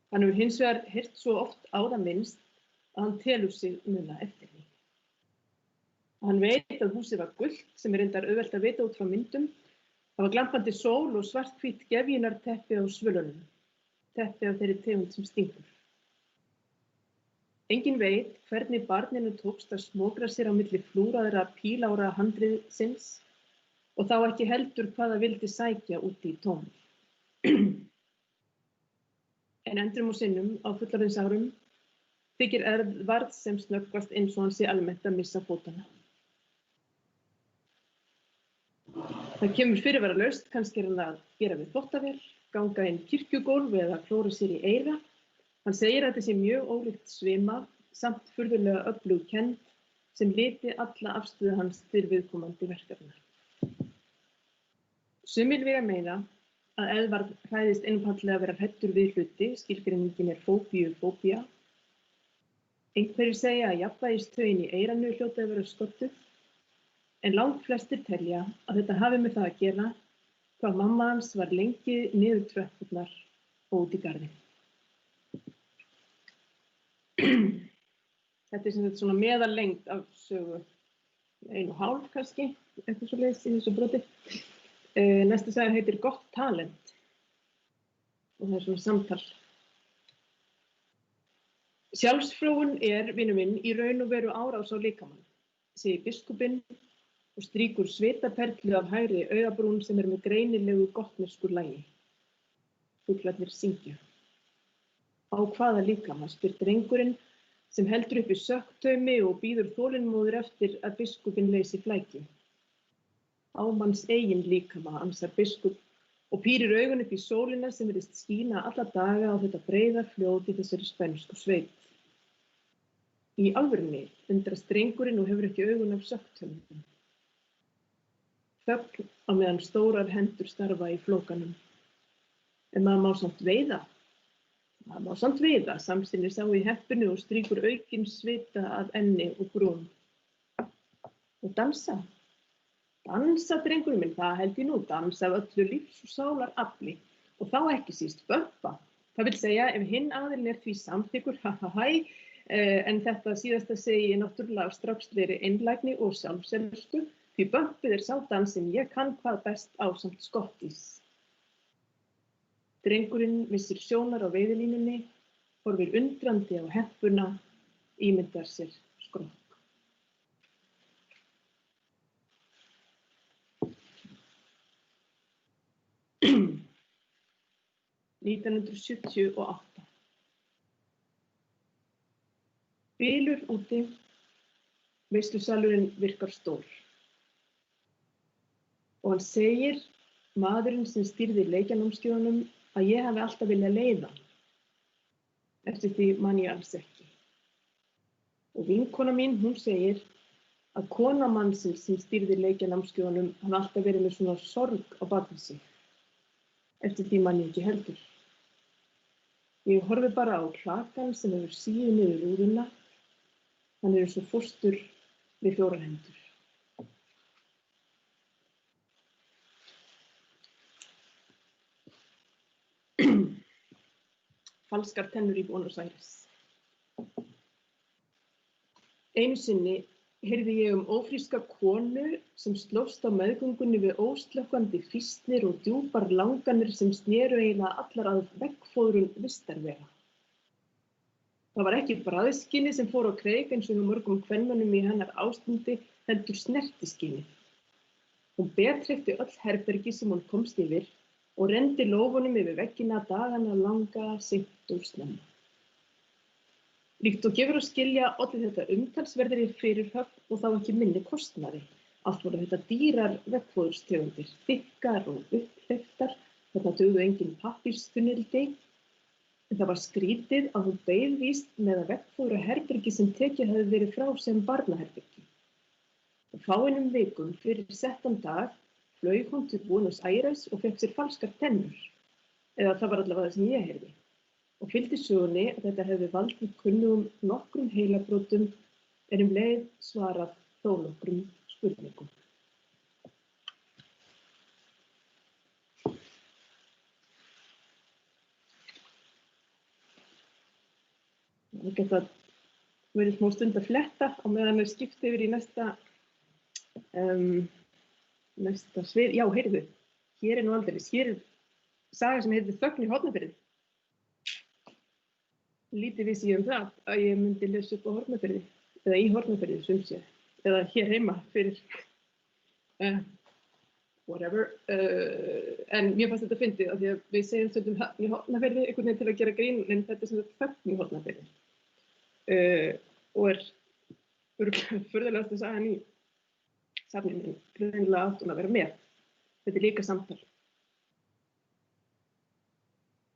Hann hefur hins vegar heyrt svo oft á það minnst að hann telur sig muna eftir því. Hann veit að húsið var gult, sem er reyndar auðvelt að vita út frá myndum. Það var glampandi sól og svarthvít gefjunarteppi á svölunum. Teppi á þeirri tegund sem stingur. Enginn veit hvernig barninu tókst að smokra sér á milli flúraðra pílára handriðsins og þá ekki heldur hvað það vildi sækja út í tómið. En endrum og sinnum á fullorðinsárum þykir Eðvarð sem snöggvast eins og hann sé almennt að missa fótana. Það kemur fyrirvaralaust, kannski er hann að gera við þvottavél, ganga inn kirkjugólf eða klóra sér í eyra. Hann segir að þetta sé mjög ólíkt svima, samt furðulega öflug kennd sem liti alla afstöðu hans til viðkomandi verkefna. Sumir vilja meina að Eðvarð hræðist einfaldlega að vera hræddur við hluti, skilgreiningin er fóbía. Einhverjir segja að jafnvægistögin í eyranu hljóti að vera sködduð, en langflestir telja að þetta hafi með það að gera hvað mamma hans var lengi niður tröppurnar og út í garðinn. Þetta er sem þetta svona meðallengd af sögu 1,5 kannski, eitthvað svoleiðis í þessu broti. Næsta saga heitir Gott talent og það er svona samtal. Sjálfsfróun er, vinur minn, í raun og veru árás á líkamann, segir biskupinn og strýkur svitaperlu af hægri augabrún sem er með greinilegu gotnesku lagi. Fuglarnir syngja. Á hvaða líkama, spyr drengurinn sem heldur upp í sökktaumi og bíður þolinmóður eftir að biskupinn leysi flæki. Á manns eigin líkama, ansar biskup og pírir augun upp í sólina sem virðist skína alla daga á þetta breiða fljót í þessari spænsku sveit. Í alvörunni undrast drengurinn og hefur ekki augun af sökktaumum. Þögn á meðan stórar hendur starfa í flókanum. En maður má samt veiða. Það má samt veiða, samsinni sá í heppinu og strýkur aukinn svita af enni og brún. Og dansa. Dansa, drengurinn minn, það held ég nú, dansa af öllu lífs og sálar afli. Og þá ekki síst bömpa. Það vil segja, ef hinn aðilinn er því samþykkur, en þetta síðasta segi ég náttúrulega af strákslegri einlægni og sjálfselsku, því bömpið er sá dans sem ég kann hvað best ásamt skottís. Drengurinn missir sjónar á veiðilínunni, horfir undrandi á heppuna, ímyndar sér skrokk. (1978) Bylur úti, veislusalurinn virkar stór. Og hann segir, maðurinn sem stýrði leikjanámskeiðunum, að ég hafi alltaf viljað leiða. Eftir því man ég alls ekki. Og vinkona mín, hún segir að kona mannsins sem stýrði leikjanámskeiðunum hafi alltaf verið með svona sorg á bak við sig. Eftir því man ég ekki heldur. Ég horfi bara á klakann sem hefur síðu niður rúðuna. Hann er eins og fóstur við 4 hendur. Falskar tennur í Buenos Aires. Einu sinni heyrði ég ófríska konu sem slóst á meðgöngunni við óslökkvandi fýsnir og djúpar langanir sem snéru eiginlega allar að veggfóðrun vistarvera. Það var ekki bragðskynið sem fór á kreik eins og hjá mörgum kvenmönnum í hennar ástandi, heldur snertiskynið. Hún betreykti öll herbergi sem hún komst yfir og renndi lófunum yfir veggina dagana langa, seint og snemma. Líkt og gefur að skilja olli þetta umtalsverðri fyrirhöfn og þá ekki minni kostnaði. Allt voru þetta dýrar veggfóðurstegundir, þykkar og upphleyptar, þarna dugðu engin pappírsþunnildi. En það var skrítið að hún beið víst með að veggfóðra herbergi sem tekið hafði verið frá sem barnaherbergi. Og fáeinum vikum fyrir settan dag flaug hún til Buenos Aires og fékk sér falskar tennur, eða það var allavega það sem ég heyrði, og fylgdi sögunni að þetta hefði valdið kunnugum nokkrum heilabrotum en leið svarað þó nokkrum spurningum. Það geta verið smá stund að fletta á meðan er skipt yfir í næsta svið. Já, heyrðu, hér nú aldeilis. Hér saga sem heitir Þögn í Hornafirði. Lítið vissi ég það að ég myndi lesa upp á Hornafirði, eða í Hornafirði, sumsé, eða hér heima fyrir whatever. En mér fannst þetta fyndið af því að við segjum stundum Höfn í Hornafirði einhvern veginn til að gera grín, en þetta sem sagt Þögn í Hornafirði. Og furðulegasta sagan í safninu, greinilega átti hún að vera með. Þetta líka samtal.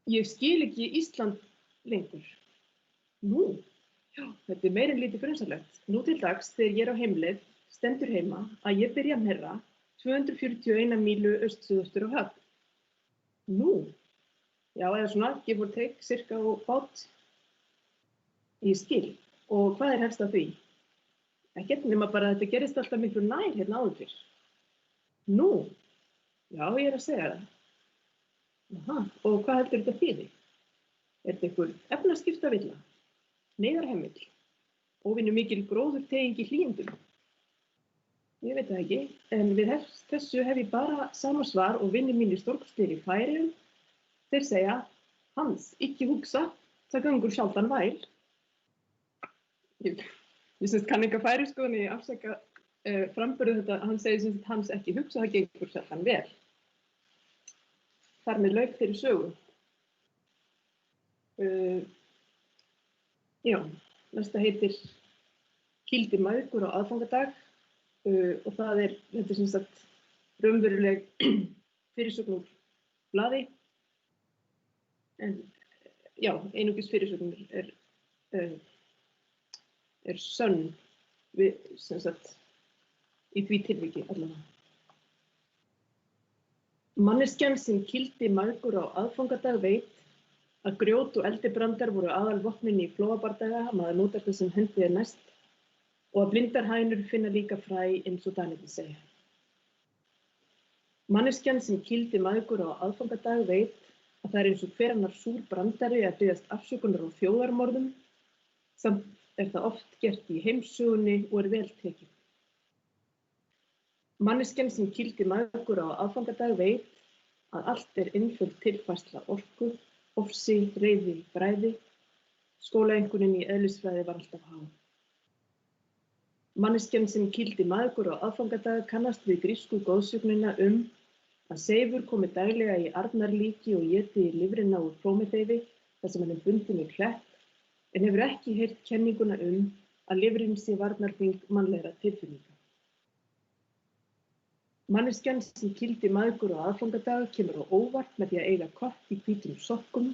Ég skil ekki Ísland lengur. Nú, já, þetta meira en lítið frumsalegt. Nú til dags, þegar ég á heimleið, stendur heima að ég byrja meira 241 mílu austur á Höfn. Nú, já, eða svona, give or take, cirka og bát. Ég skil. Og hvað helst af því? Ekkert nema bara að þetta gerist alltaf miklu nær hérna áður fyrr. Nú, já, ég að segja það. Aha, og hvað heldur þetta þýði? Þetta einhver efnaskiptavilla, neyðarhemmill, óvenjumikil gróðurteying í hlýindum? Ég veit það ekki, en við þessu hef ég bara sama svar og vinir mínir stórkostlegir í Færeyjum. Þeir segja, Hans, ekki hugsa, það gangur sjaldan væl. Ég syns kann enga færeysku, en ég afsaka framburð þetta, hann segir sem Hans ekki hugsa, það gengur sjaldan vel. Þar með lauk þeirri sögu. Já, næsta heitir Kýldi mæðgur á aðfangadag og þetta sem sagt raunveruleg fyrirsögn úr blaði. En já, einungis fyrirsögnir er sönn við, sem sagt, í því tilviki allavega. Manneskjan sem kýldi mæðgur á aðfangadag veit að grjót og eldibrandar voru aðalvopnin í flóabardaga, maður notar það sem hendi næst, og að blindar hænur finna líka fræ eins og Danirnir segja. Manneskjan sem kýldi mæðgur á aðfangadag veit að það er eins og hver annar súr brandari að biðjast afsökunar á þjóðarmorðum, samt er það oft gert í heimssögunni og er vel tekið. Manneskjan sem kýldi mæðgur á aðfangadag veit að allt er einföld tilfærsla orku, ofsi, reiði, bræði. Skólaeinkunnin í eðlisfræði var alltaf há. Manneskjan sem kýldi mæðgur á aðfangadag kannast við grísku goðsögnina að Seifur komi daglega í arnarlíki og éti lifrina úr Prómetheiði þar sem hann er bundinn í klett, en hefur ekki heyrt kenninguna að lifrin sé varnarþing mannlegra tilfinninga. Manneskjan sem kýldi mæðgur á aðfangadag kemur á óvart með því að eiga kött í hvítum sokkum,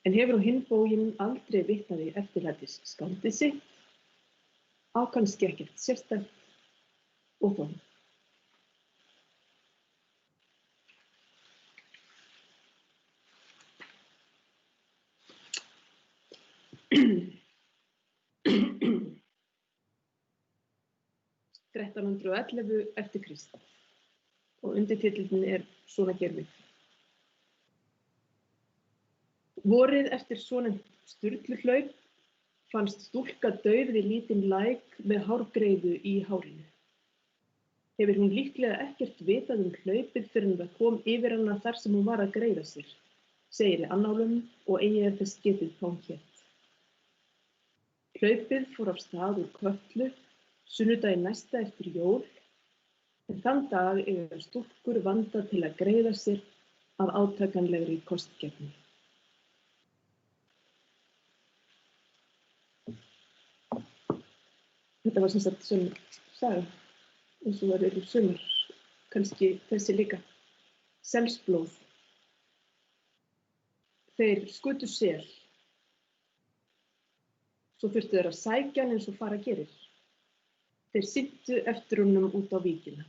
en hefur á hinn bóginn aldrei vitnað í eftirlætis skáldið sitt, á kannski ekkert sérstætt og þó. (1311 eftir Krist) og undirtitillinn er Svona gervið. Vorið eftir svonefnt Sturluhlaup fannst stúlka dauð við lítinn læk með hárgreiðu í hárinu. Hefur hún líklega ekkert vitað hlaupið fyrr en það kom yfir hana þar sem hún var að greiða sér, segir í annálum og eigi þess getið hvað hún hét. Hlaupið fór af stað úr Kötlu, sunnudaginn næsta eftir jól, en þann dag eiga stúlkur vanda til að greiða sér af átakanlegri kostgæfni. Þetta var sem sagt saga, eins og það eru sumar, kannski þessi líka. Selsblóð. Þeir skutu sel. Svo þurftu þeir að sækja hann eins og fara gerir. Þeir syntu eftir honum út á víkina.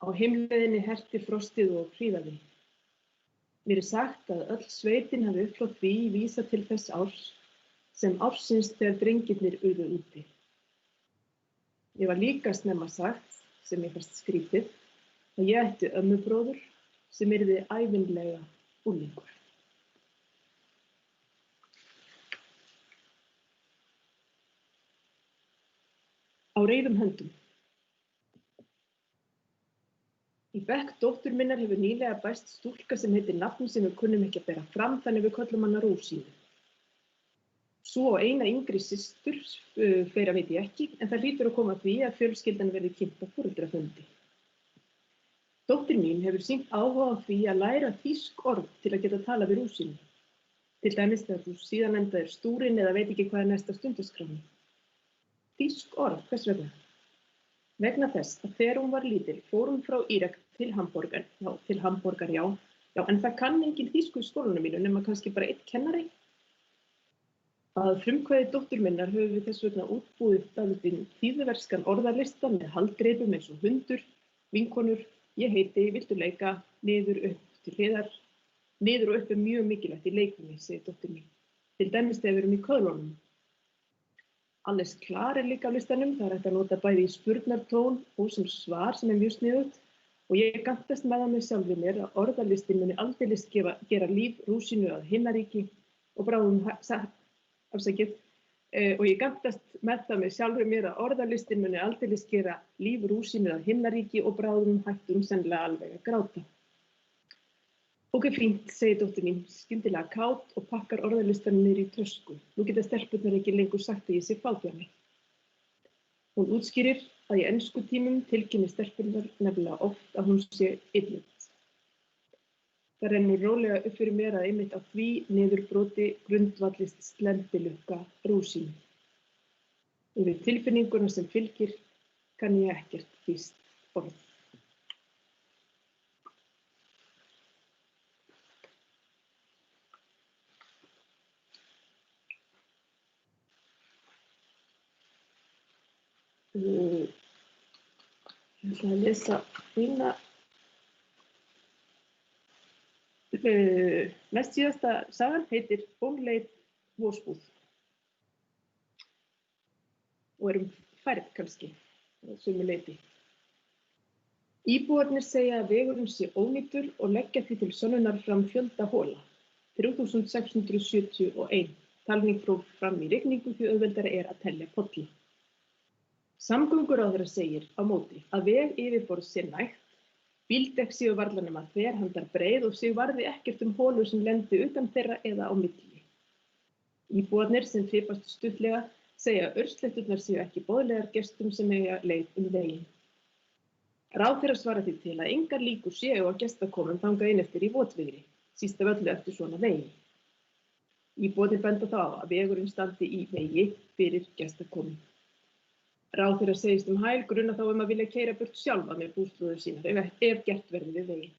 Á heimleiðinni herti frostið og hríðaði. Mér sagt að öll sveitin hafi upp frá því vísa til þess árs sem ársins þegar drengirnir urðu úti. Ég var líka snemma sagt, sem ég fannst skrítið, að ég ætti ömmubróður sem yrði ævinlega unglingur. Á reiðum höndum. Í bekk dóttur minnar hefur nýlega bæst stúlka sem heitir nafn sem við kunnum ekki að bera fram, þannig við köllum hana Rúsínu. Svo á eina yngri systur, fleira veit ég ekki, en það hlýtur að koma að því að fjölskyldan verði kynnt á foreldrafundi. Dóttir mín hefur sýnt áhuga á því að læra þýsk orð til að geta tala við Rúsínu. Til dæmis þegar þú síðan endaðir stúrin eða veit ekki hvað er næsta stundaskráni. Þýsk orð, hvers vegna? Vegna þess að þegar hún var lítil fór hún frá Írak til Hamborgar, en það kann engin þýsku í skólanum mínu nema kannski bara einn kennari. Að frumkvæði dóttur minnar höfum við þess vegna útbúið dálítinn þýðverskan orðalista með haldreipum eins og hundur, vinkonur, ég heiti, viltu leika, niður upp til hliðar. Niður og upp er mjög mikilvægt í leikunni, segir dóttir mín. Til dæmis þegar við erum í köðlunum. Alles klar er líka á listanum, það er hægt að nota bæði í spurnartón og sem svar sem er mjög sniðugt og ég gantast með það með sjálfri mér að orðalistin muni aldeilis gera líf Rúsínu að himnaríki og bráðum og ég gantast með það með sjálfri mér að orðalistin muni aldeilis gera líf Rúsínu að himnaríki og bráðum hættum sennilega alveg að gráta. Ok, fínt, segir dóttir mín, skyndilega kát og pakkar orðalistanum niður í tösku. Nú geta stelpurnar ekki lengur sagt að ég sé fábjáni. Hún útskýrir að í enskutímum tilkynnir stelpurnar nefnilega oft að hún sé idiot. Það rennur rólega upp fyrir mér að einmitt á því niðurbroti grundvallist slembilukka Rúsínu. Yfir tilfinninguna sem fylgir kann ég ekkert þýskt orð. Ég ætla að lesa eina. Næst síðasta sagan heitir Bónleit Vosbúð og er færð kannski, sumu leyti. Íbúarnir segja að vegurinn sé ónýtur og leggja því til sönnunar fram fjölda hola, 3671, talning fór fram í rigningu því auðveldara er að telja polla. Samgönguráðherra segir á móti að veg yfirborð sé nægt, bíldekk séu varlanum að þverhandar breið og sig varði ekkert holur sem lendi utan þeirra eða á milli. Íbúarnir sem svipast stuttlega segja að örslétturnar séu ekki boðlegar gestum sem eiga leið veginn. Ráðherra svara því til að engar líkur séu á gestakomum þangað inn eftir í votviðri, síst af öllu eftir svona vegi. Íbúarnir benda þá á að vegurinn standi í vegi fyrir gestakomum. Ráðherra segist hæl gruna þá að vilja keyra burt sjálfa með búslóðir sínar ef gert verði við veginn.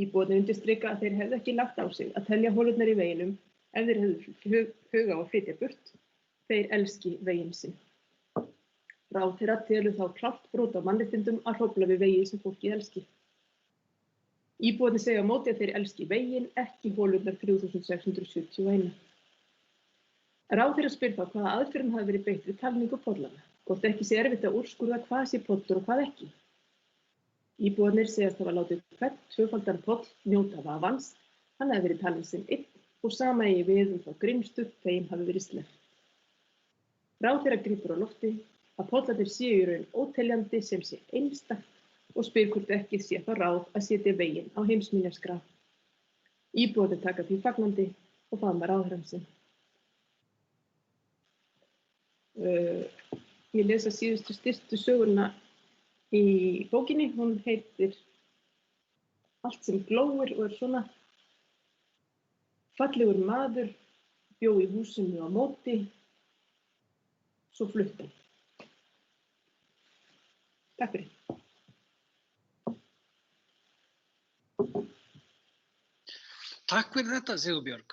Íbúarnir undirstrika að þeir hefðu ekki lagt á sig að telja holurnar í veginum ef þeir hefðu hug á að flytja burt, þeir elski veginn sinn. Ráðherra telur þá klárt brot á mannréttindum að hrófla við vegi sem fólki elski. Íbúarnir segja á móti að þeir elski veginn, ekki holurnar 3671. Ráðherra spyr þá hvaða aðferðum hafi verið beitt við talningu pollana, hvort ekki sé erfitt að úrskurða hvað sé pollur og hvað ekki. Íbúarnir segjast hafa látið hvern tvöfaldan poll njóta vafans, hann hafi verið talinn sem einn og sama eigi við þá grimstu þeim hafi verið sleppt. Ráðherra grípur á lofti að pollarnir séu í raun óteljandi sem sé einstakt og spyr hvort ekki sé þá ráð að setja veginn á heimsminjaskrá. Íbúarnir taka því fagnandi og faðma ráðherrann sinn. ég lesa síðustu styrstu söguna í bókinni. Hún heitir Allt sem glóir og svona: fallegur maður bjó í húsinu á móti, svo flutti hann. Takk fyrir. Takk fyrir þetta, Sigurbjörg.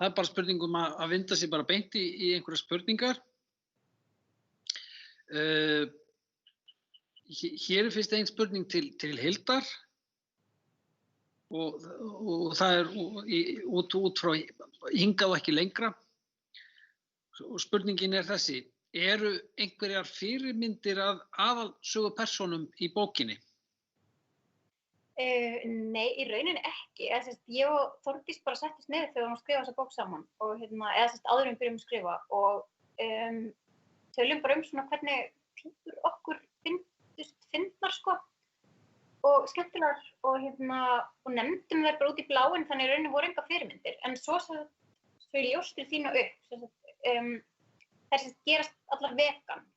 Það bara spurning að vinda sig bara beint í einhverja spurningar. Hér fyrst ein spurning til Hildar og það út frá hingað og ekki lengra. Og spurningin þessi: eru einhverjar fyrirmyndir af aðalsögupersónum í bókinni? Nei, í rauninni ekki. Ég og Þórdís bara settist niður þegar við varum að skrifa þessa bók saman og áður en byrjum að skrifa og tölum bara svona hvernig týpur okkur fyndnar sko og skemmtilegar og nefndum þær bara út í bláinn, þannig í rauninni voru enga fyrirmyndir. En svo ég ljóstri þínu upp, þær gerast allar vegan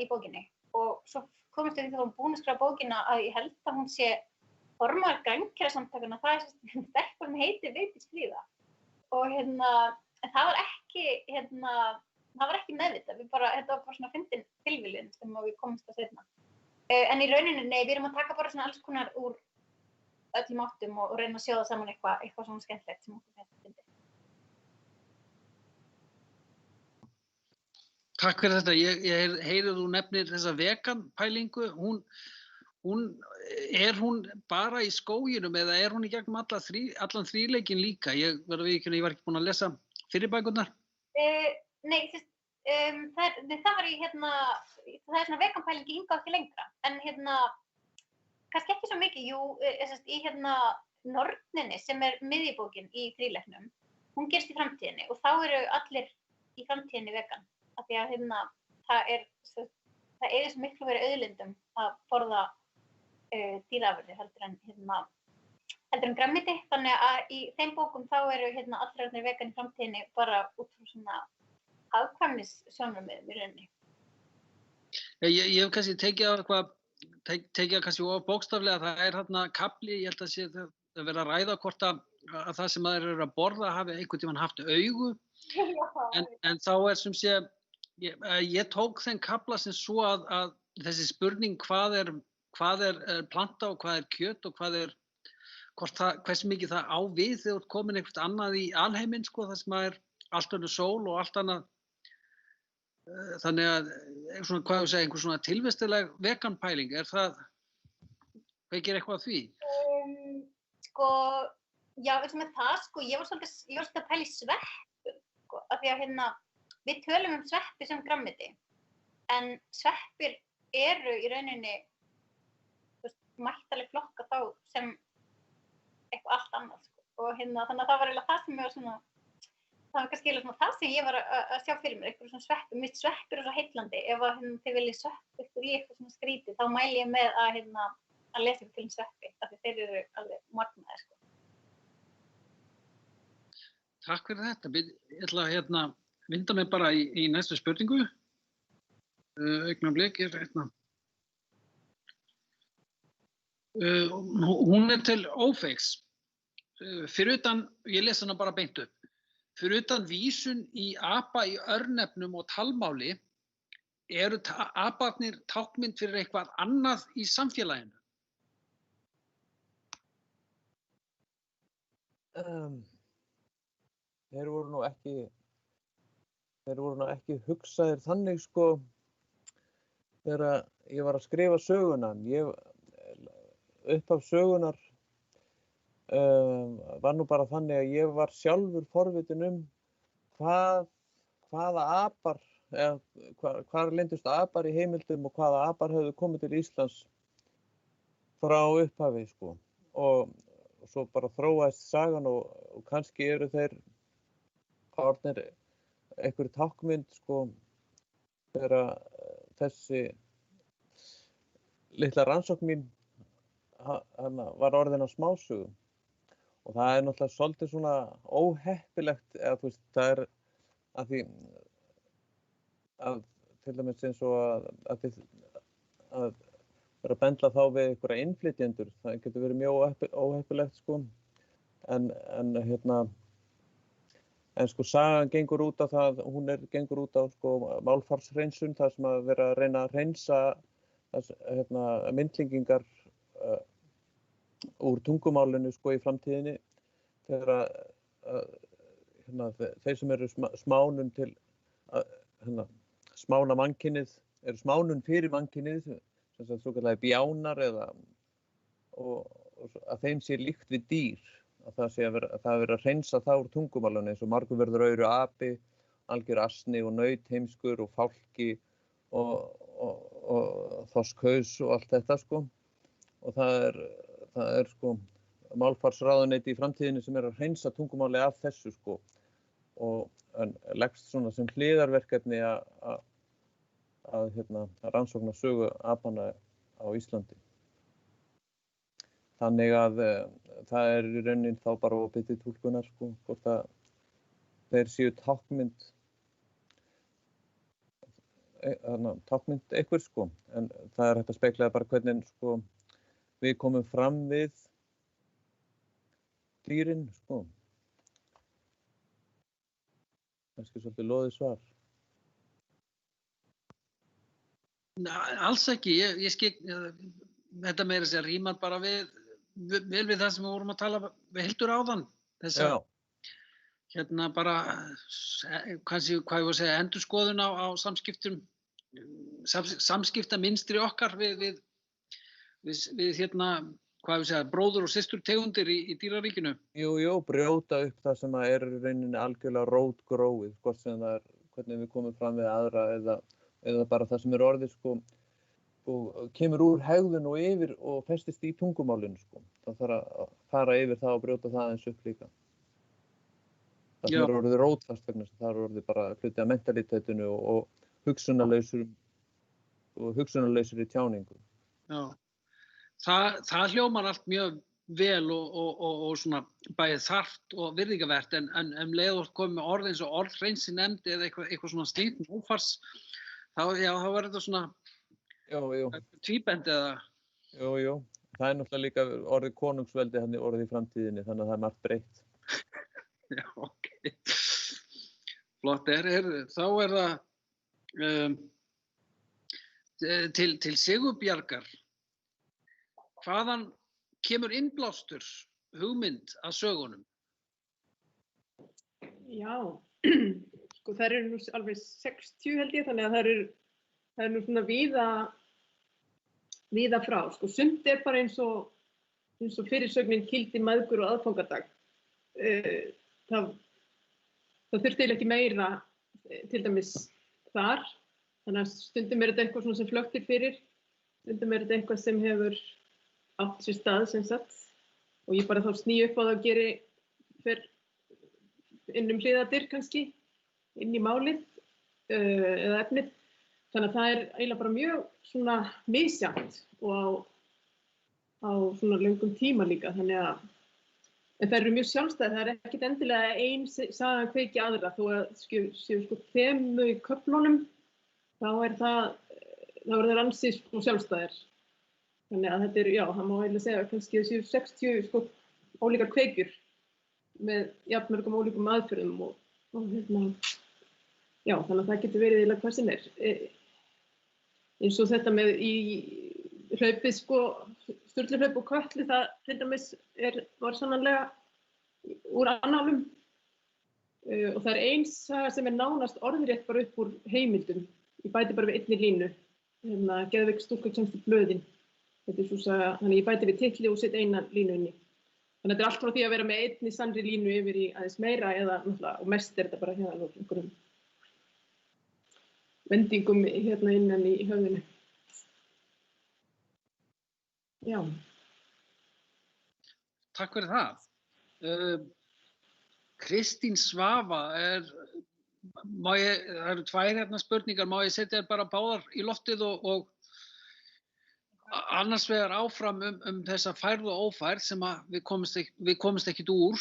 í bókinni og svo komumst við því þegar hún búin að skrifa bókina að ég held að hún sé formaður grænkerasamtakanna, það stelpa sem heitir Vigdís Fríða og það var ekki meðvitað, þetta var bara svona fyndin tilviljun sem við komumst að seinna. En í rauninni, nei, við erum að taka bara svona alls konar úr öllum áttum og reyna að sjóða saman eitthvað svona skemmtilegt sem okkur finnst fyndið. Takk fyrir þetta. Ég heyri þú nefnir þessa veganpælingu. Er hún bara í skóginum eða er hún í gegnum allan þríleikinn líka? Ég var ekki búin að lesa fyrir bækurnar. Nei, það var það er svona veganpælingi hingað ekki lengra. En kannski ekki svo mikið, í Norninni sem er miðjubókin í þríleiknum, hún gerist í framtíðinni og þá eru allir í framtíðinni vegan. Af því að það er svo miklu verið auðlindum að borða dýraafurðir heldur en grænmeti, þannig að í þeim bókum þá eru allir vegan í framtíðinni bara út frá svona hagkvæmnissjónarmiðum í rauninni. Ég hef kannski tekið kannski of bókstaflega, það er þarna kafli, ég held að sé að vera að ræða hvort að það sem maður eru að borða hafi einhvern tímann haft augu, en þá er sem sé, ég tók þeim kafla sem svo að þessi spurning hvað er planta og hvað er kjöt og hversu mikið það á við þegar þú ert komin eitthvað annað í alheiminn, sko, það sem er allt önnur sól og allt annað. Þannig að einhver svona tilvistileg veganpæling, kveikir eitthvað að því? Já, eins og með það, ég var svolítið að pæla í sveppum, af því að við tölum sveppi sem grænmeti, en sveppir eru í rauninni mættaleg flokka þá sem eitthvað allt annað, og þannig að það var eiginlega það sem var svona, það var kannski eiginlega það sem ég var að sjá fyrir mér, eitthvað svona sveppi. Mitt sveppir er svo heillandi, ef þið viljið söpp ykkur í eitthvað svona skrítið, þá mæli ég með að lesa ykkur til sveppi, af því þeir eru alveg magnaðir, sko. Takk fyrir þetta. Ég ætla að vinda mig bara í næstu spurningu. Augnablik, hún er til Ófeigs. Fyrir utan, ég les hana bara beint upp. Fyrir utan vísun í apa í örnefnum og talmáli, eru aparnir táknmynd fyrir eitthvað annað í samfélaginu? Þeir voru nú ekki hugsaðir þannig, sko, þegar ég var að skrifa söguna. Upphaf sögunar var nú bara þannig að ég var sjálfur forvitin hvaða apar, eða hvar leyndust apar í heimildum og hvaða apar höfðu komið til Íslands frá upphafi, sko. Og svo bara þróaðist sagan og kannski eru þeir orðnir einhver táknmynd, sko, þegar þessi litla rannsókn mín var orðin á smásögum. Og það er náttúrulega svolítið svona óheppilegt, eða þú veist, það er að því að til dæmis eins og að vera að bendla þá við einhverja innflytjendur, það getur verið mjög óheppilegt sko, en sko sagan gengur út á það, gengur út á sko málfarshreinsun, þar sem að vera að reyna að hreinsa myndlingingar úr tungumálinu sko í framtíðinni, þegar þeir sem eru smánun til smána mannkynið, eru smánun fyrir mannkynið, sem sagt svokallaðir bjánar og að þeim sé líkt við dýr, að það er að hreinsa það úr tungumálinu, eins og margur verður auru api, algjör asni og nautheimskur og fálki og þorskhaus og allt þetta sko. Og það er sko málfarsráðuneyti í framtíðinni sem er að hreinsa tungumáli af þessu sko, og leggst svona sem hliðarverkefni að rannsókna sögu apanna á Íslandi. Þannig að það er í rauninni þá bara opið til túlkunar sko, hvort að þeir séu táknmynd einhver sko, en það er hægt að spegla bara hvernig sko við komum fram við dýrin sko. Kannski svolítið loðið svar. Alls ekki, ég skil, þetta meira að segja rímar bara vel við það sem við vorum að tala við Hildur áðan, þessa bara, kannski, hvað ég var að segja, endurskoðun á samskiptamynstri okkar við hvað ég segja, bróður og systur tegundir í dýraríkinu. Jú, brjóta upp það sem er í rauninni algjörlega rótgróið, hvort sem það er hvernig við komum fram við aðra eða bara það sem er orðið sko, og kemur úr hegðun og yfir og festist í tungumálinu sko. Það þarf að fara yfir það og brjóta það eins upp líka. Það sem er orðið rótfast vegna þess að það er orðið bara hluti af mentalitetinu og hugsunarlausri tjáningu. Já, það hljómar allt mjög vel og svona bæði þarft og virðingavert, en leið og komið með orð eins og orðhreinsi nefndi eða eitthvað svona slíkt ófars, þá var þetta svona tvíbend eða? Jú, það er náttúrulega líka orðið konungsveldi hann orðið í framtíðinni, þannig að það er margt breytt. Já, ok. Flott þá er það til Sigurbjargar. Hvaðan kemur innblástur hugmynd að sögunum? Já, sko þær eru nú alveg 60 held ég, þannig að það er nú svona víða frá. Sko sumt er bara eins og fyrirsögnin Kildi, mæðgur og aðfangadag. Það þurfti eiginlega ekki meira til dæmis þar, þannig að stundum er þetta eitthvað svona sem flöktir fyrir, stundum er þetta eitthvað sem hefur átt sér stað sem sagt, og ég bara þá sný upp á það og geri fer inn hliðardyr kannski, inn í málið eða efnið. Þannig að það er eiginlega bara mjög svona misjafnt og á svona löngum tíma líka, en það eru mjög sjálfstæðir, það er ekkert endilega ein sagan kveiki aðra, þó að séu sko þemu í köflunum, þá er það ansi sko sjálfstæðir. Þannig að þetta það má eiginlega segja kannski séu 60 sko ólíkar kveikjur með jafnmörgum ólíkum aðferðum og þannig að það getur verið eiginlega hvað sem er. Eins og þetta með í hlaupið sko, Sturluhlaup og Kötlu, það til dæmis var sannarlega úr annálum og það er ein saga sem er nánast orðrétt bara upp úr heimildum. Ég bæti bara við einni línu, Geðveik stúlka kemst í blöðin. Þetta er svo saga, þannig ég bæti við titli og set eina línu inni. Þannig að þetta er allt frá því að vera með einni sannri línu yfir í aðeins meira og mest er þetta bara hérna einhverjum vendingum innan í höfðinu. Já. Takk fyrir það. Kristín Svava það eru tvær spurningar, má ég setja þér bara báðar í loftið og annars vegar áfram þessa færð og ófærð sem að við komumst ekkert úr,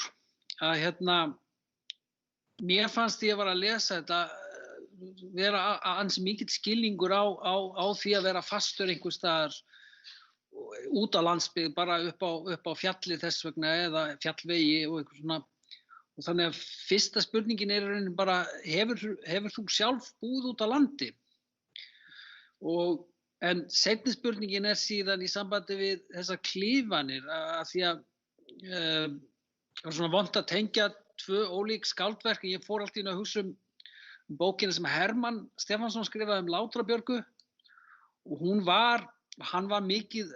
að mér fannst ég var að lesa þetta vera ansi mikill skilningur á því að vera fastur einhvers staðar út á landsbyggð, bara upp á fjalli þess vegna eða fjallvegi og eitthvað svona. Og þannig að fyrsta spurningin í rauninni bara, hefur þú sjálf búið út á landi? En seinni spurningin síðan í sambandi við þessar klifanir, að því að það var svona vont að tengja tvö ólík skáldverk. Ég fór allt í einu að hugsa bókina sem Hermann Stefánsson skrifaði Látrabjörgu, og hún var mikið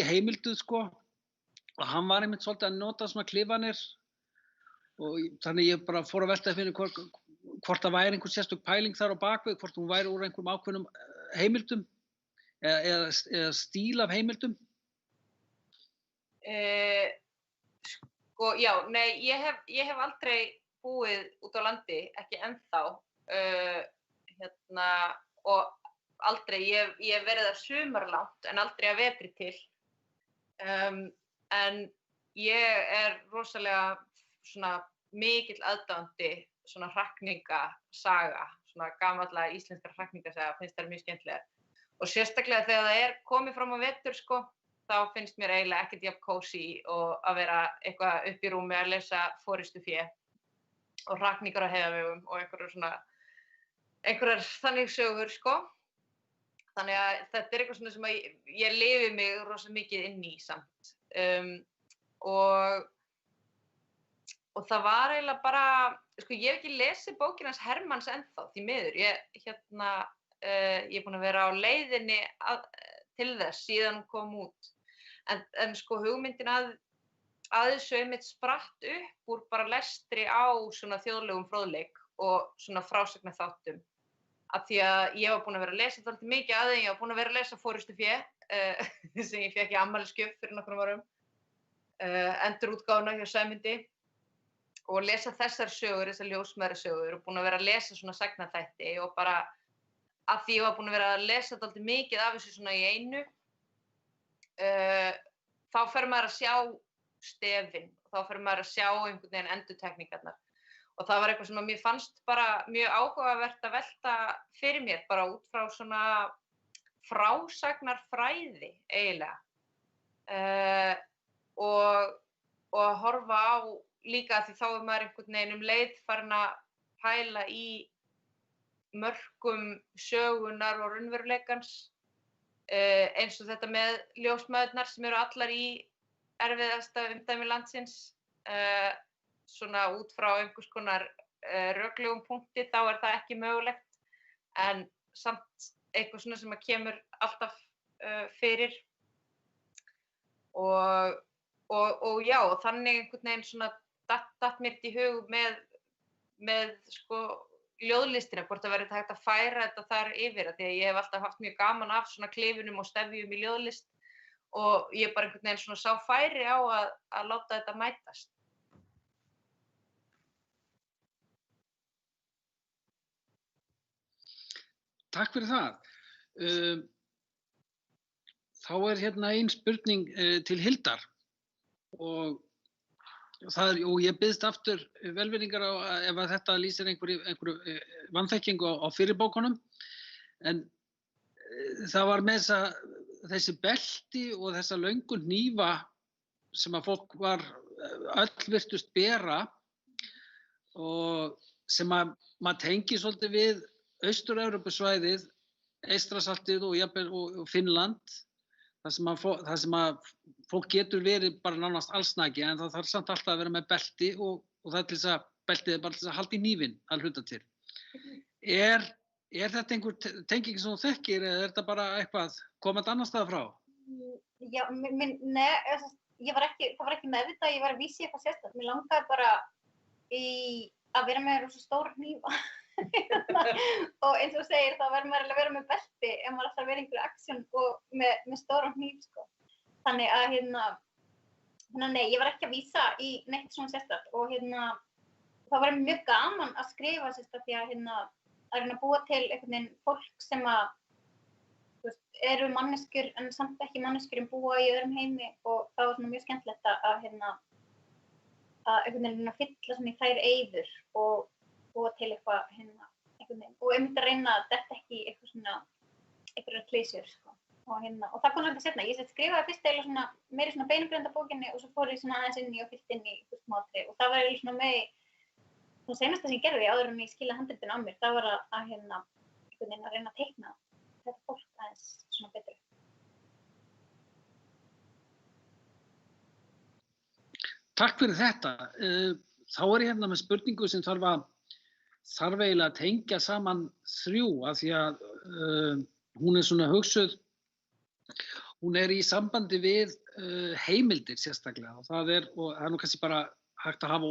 heimilduð, sko, og hann var einmitt svolítið að nota svona klifanir, og þannig ég bara fór að velta fyrir hvort það væri einhver sérstök pæling þar á bakvið, hvort hún væri úr einhverjum ákveðnum heimildum eða stíl af heimildum. Sko, já, nei, ég hef aldrei búið út á landi, ekki ennþá, og aldrei, ég hef verið að sumarlangt en aldrei að vetri til, en ég rosalega svona mikill aðdáandi svona hrakningasaga, svona gamalla íslenskra hrakningasaga, finnst það mjög skemmtilegar, og sérstaklega þegar það komið fram á vetur, sko, þá finnst mér eiginlega ekkert jafn kósí og að vera eitthvað upp í rúmi að lesa forystufé og hrakningar á heiðavegum og einhverjar þannig sögur, sko. Þannig að þetta eitthvað svona sem ég lifi mig rosa mikið inn í samt. Og það var eiginlega bara, sko, ég hef ekki lesið bókina hans Hermanns ennþá, því miður. Ég er búin að vera á leiðinni til þess síðan hún kom út. En sko hugmyndin að þessu einmitt spratt upp úr bara lestri á svona þjóðlegum fróðleik og svona frásagnaþáttum. Af því að ég var búin að vera að lesa dálítið mikið að þeim, ég var búin að vera að lesa Forystufé, sem ég fékk í afmælisgjöf fyrir nokkrum árum, endurútgáfuna hjá Sæmundi, og lesa þessar sögur, þessar ljósmæðrasögur, og búin að vera að lesa svona sagnaþætti, og bara af því ég var búin að vera að lesa dálítið mikið af þessu svona í einu, þá fer maður að sjá stefin, og þá fer maður að sjá einhvern veginn endurtekningarnar. Og það var eitthvað sem að mér fannst bara mjög áhugavert að velta fyrir mér, bara út frá svona frásagnarfræði eiginlega. Og að horfa á líka, því þá maður einhvern veginn leið farin að pæla í mörkum sögunar og raunveruleikans, eins og þetta með ljósmæðurnar sem eru allar í erfiðasta umdæmi landsins, svona út frá einhvers konar röklegum punkti, þá það ekki mögulegt, en samt eitthvað svona sem að kemur alltaf fyrir. Og já, og þannig einhvern veginn svona datt mér í hug með sko ljóðlistina, hvort það verið hægt að færa þetta þar yfir, því að ég hef alltaf haft mjög gaman af svona klifunum og stefjum í ljóðlist, og ég bara einhvern veginn svona sá færi á að láta þetta mætast. Takk fyrir það. Þá hérna ein spurning til Hildar, og ég biðst aftur velvirðingar ef að þetta lýsir einhverju vanþekkingu á fyrri bókunum, en það var með þessi belti og þessa löngu hnífa sem að fólk var öll virtust bera, og sem að maður tengir svolítið við Austur-Evrópusvæðið, Eystrasaltið og Finnland, þar sem að fólk getur verið bara nánast allsnæki, en það þarf samt alltaf að vera með belti, og það til þess að beltið bara til þess að halda í hnífinn að hluta til. Er þetta einhver tenging sem þú þekkir, eða þetta bara eitthvað komandi annars staðar frá? Já, nei, það var ekki meðvitað, ég var að vísa í eitthvað sérstakt. Mér langaði bara að vera með rosa stóra hnífa. Og eins og segir, þá verður maður að vera með belti ef maður alltaf verið einhverju aksjón og með stóran hníf, sko. Þannig að nei, ég var ekki að vísa í neitt svona sérstakt, og það var mjög gaman að skrifa sérstakt, því að reyna að búa til einhvern veginn fólk sem að, þú veist, eru manneskjur en samt ekki manneskjur en búa í öðrum heimi, og það var svona mjög skemmtilegt að einhvern veginn fylla svona í þær eyður og búa til eitthvað einhvern veginn. og einmitt að reyna að detta ekki í einhverjar klísjur, sko. Og það kom svolítið seinna. Ég skrifaði fyrst eiginlega svona, meiri svona beinugreinda bókinni og svo fór ég svona aðeins inn í og fyllt inn í smáatriði og það var eiginlega svona með það seinasta sem ég gerði áður en ég skilaði handritinu á mér, það var að einhvern veginn að reyna að teikna þetta fólk aðeins svona betur. Takk fyrir þetta. Þá er ég hérna með spurningu sem þarf eiginlega að tengja saman þrjú af því að hún er svona hugsuð. Hún er í sambandi við heimildir sérstaklega og það er nú kannski bara hægt að hafa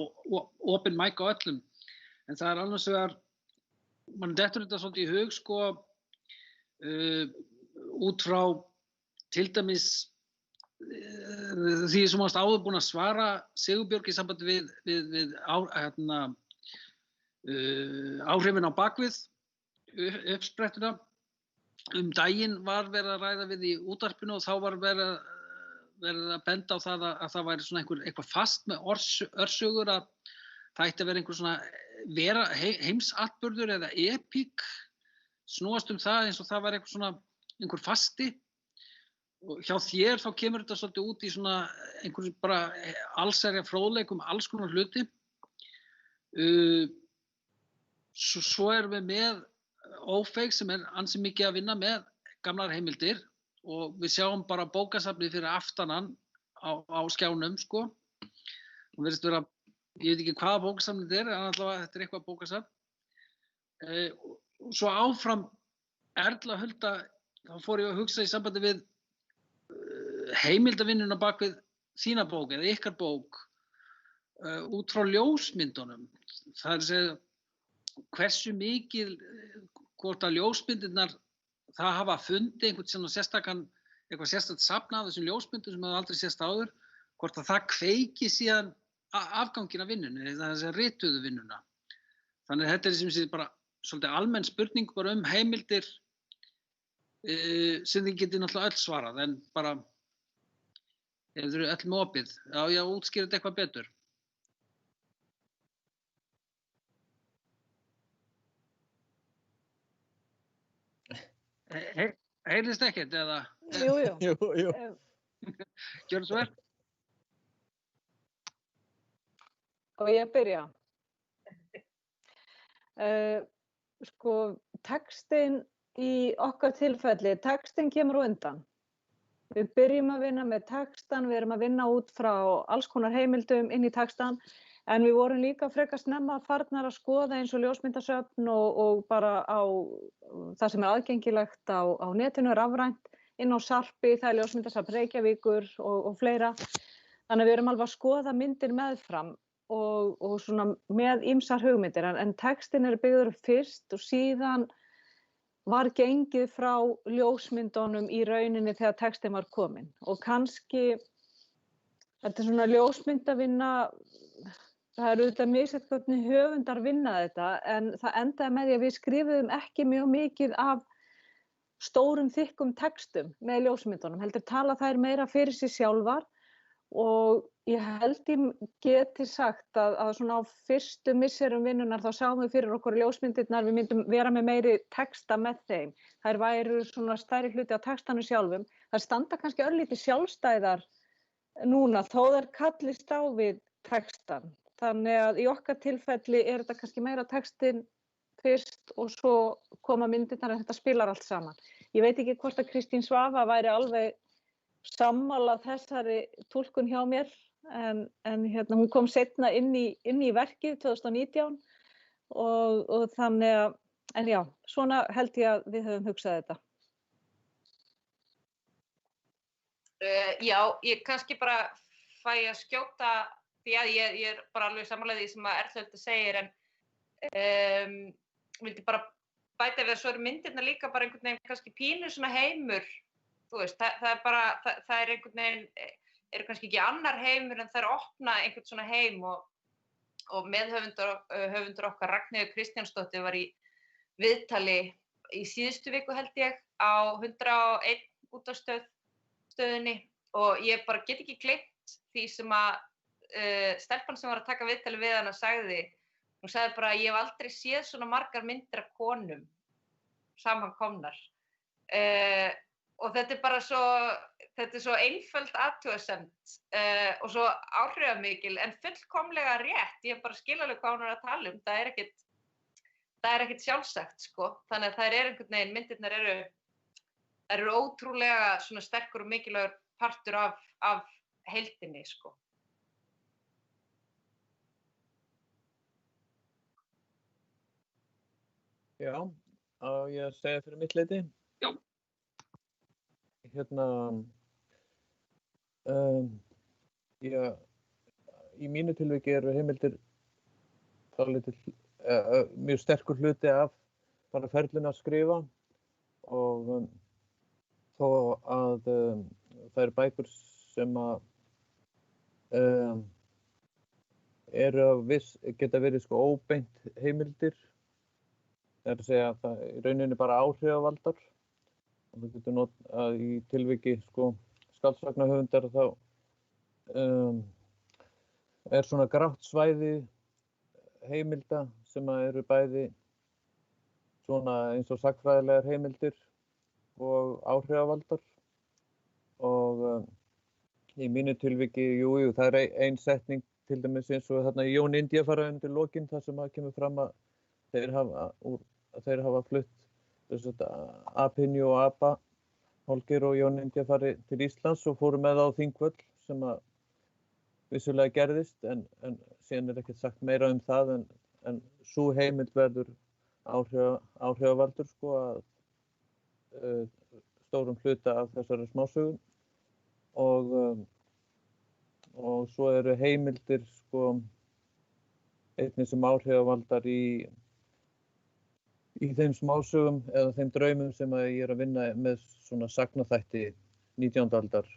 open mic á öllum en það er annars vegar, mann dettur þetta svolítið í hug sko út frá til dæmis því sem varst áður búin að svara Sigurbjörg í sambandi við áhrifin á bakvið uppsprettuna. Daginn var verið að ræða við í útvarpinu og þá var verið að benda á það að það væri svona eitthvað fast með örsögur að það ætti að vera einhver svona heimsatburður eða epík snúast það eins og það væri einhver fasti og hjá þér þá kemur þetta svolítið út í svona einhver bara allsherjar fróðleik alls konar hluti. Svo erum við með Ófeig sem er ansi mikið að vinna með gamlar heimildir og við sjáum bara bókasafnið fyrir aftanan á skjánum sko. Það virðist vera, ég veit ekki hvaða bókasafnið þetta en allavega þetta er eitthvað bókasafn. Svo áfram Erla Hulda, þá fór ég að hugsa í sambandi við heimildavinnuna bak við þína bók eða ykkar bók út frá ljósmyndunum. Það er að segja hversu mikið hvort að ljósmyndirnar það hafa fundið eitthvað sérstakt safn af þessum ljósmyndum sem hafa aldrei sést áður, hvort að það kveiki síðan afganginn af vinnunni, það er rituðu vinnuna. Þannig að þetta er sem sé bara svolítið almenn spurning bara heimildir sem þið getið náttúrulega öll svarað, en bara ef þið eru öll með opið, já, útskýra þetta eitthvað betur. Heyrðist ekkert eða? Jú. Gjörðu svo vel. Og ég byrja. Sko, textinn í okkar tilfelli, textinn kemur á undan. Við byrjum að vinna með textan, við erum að vinna út frá alls konar heimildum inn í textan, en við vorum líka frekar snemma farnar að skoða eins og ljósmyndasöfn og bara á það sem er aðgengilegt á netinu, rafrænt, inn á Sarpi, það er ljósmyndasafn Reykjavíkur og fleira. Þannig að við erum alveg að skoða myndir meðfram og svona með ýmsar hugmyndir, en textin er byggður fyrst og síðan var gengið frá ljósmyndunum í rauninni þegar textin var kominn. Og kannski, þetta er svona ljósmyndavinna, það eru auðvitað misjafnt hvernig höfundar vinna þetta, en það endaði með því að við skrifuðum ekki mjög mikið af stórum, þykkum textum með ljósmyndunum. Heldur tala þær meira fyrir sig sjálfar og ég held ég geti sagt að svona á fyrstu misserum vinnunar þá sáum við fyrir okkur ljósmyndirnar, við myndum vera með meiri texta með þeim. Þær væru svona stærri hluti á textanum sjálfum. Það standa kannski örlítið sjálfstæðar núna þó þær kallist á við textan. Þannig að í okkar tilfelli er þetta kannski meira textin fyrst og svo koma myndirnar en þetta spilar allt saman. Ég veit ekki hvort að Kristín Svava væri alveg sammála þessari túlkun hjá mér en hún kom seinna inn í verkið 2019 og þannig að, en já, svona held ég að við höfum hugsað þetta. Já, ég kannski bara fæ að skjóta því að ég er bara alveg sammála því sem að Erla segir en vildi bara bæta við að svo eru myndirna líka bara einhvern veginn kannski pínu svona heimur, þú veist, það er bara, það er einhvern veginn, eru kannski ekki annar heimur en það er að opna einhvern svona heim og meðhöfundur okkar Ragnheiður Kristjánsdóttir var í viðtali í síðustu viku held ég á 101 útvarpsstöðinni og ég bara get ekki gleymt því sem að stelpan sem var að taka viðtali við hana sagði, Hún sagði bara að ég hef aldrei séð svona margar myndir af konum samankomnar. Og þetta bara svo einföld athugasemd og svo áhrifamikil en fullkomlega rétt. Ég bara skil alveg hvað hún að tala um. Það er ekkert sjálfsagt, sko. Þannig að það einhvern veginn, myndirnar eru ótrúlega svona sterkur og mikilvægur partur af heildinni, sko. Já, á ég að segja fyrir mitt leyti? Já. Í mínu tilviki eru heimildir mjög sterkur hluti af bara ferlinu að skrifa og þó að það eru bækur sem geta verið sko óbeint heimildir, það er að segja að það í rauninni bara áhrifavaldar. Og þú getur notað í tilviki sko skáldsagnahöfundar þá svona grátt svæði heimilda sem eru bæði svona eins og sagnfræðilegar heimildir og áhrifavaldar. Og í mínu tilviki, jú, það er ein setning til dæmis eins og þarna í Jón Indía fara undir lokin þar sem kemur fram að þeir hafa flutt Apinju og Apa, Holger og Jón Indía fari til Íslands og fóru með á Þingvöll sem að vissulega gerðist en síðan er ekkert sagt meira um það en sú heimild verður áhrifavaldur sko að stórum hluta af þessari smásögum og svo eru heimildir sko einnig sem áhrifavaldar í þeim smásögum eða þeim draumum sem ég er að vinna með svona sagnaþætti 19. aldar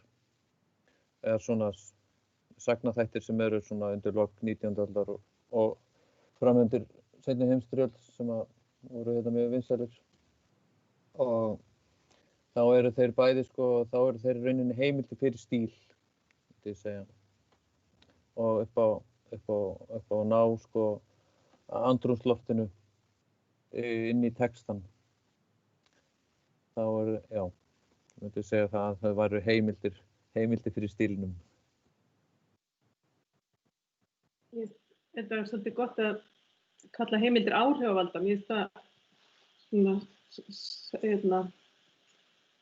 eða svona sagnaþættir sem eru svona undir lok 19. aldar og fram undir seinni heimsstyrjöld sem voru mjög vinsælir og þá eru þeir bæði sko, þá eru þeir í rauninni heimildir fyrir stíl, myndi ég segja og upp á ná sko andrúmsloftinu inn í textan. Þá myndi ég segja það að það væru heimildir fyrir stílnum. Þetta er svolítið gott að kalla heimildir áhrifavalda. Mér finnst það svona,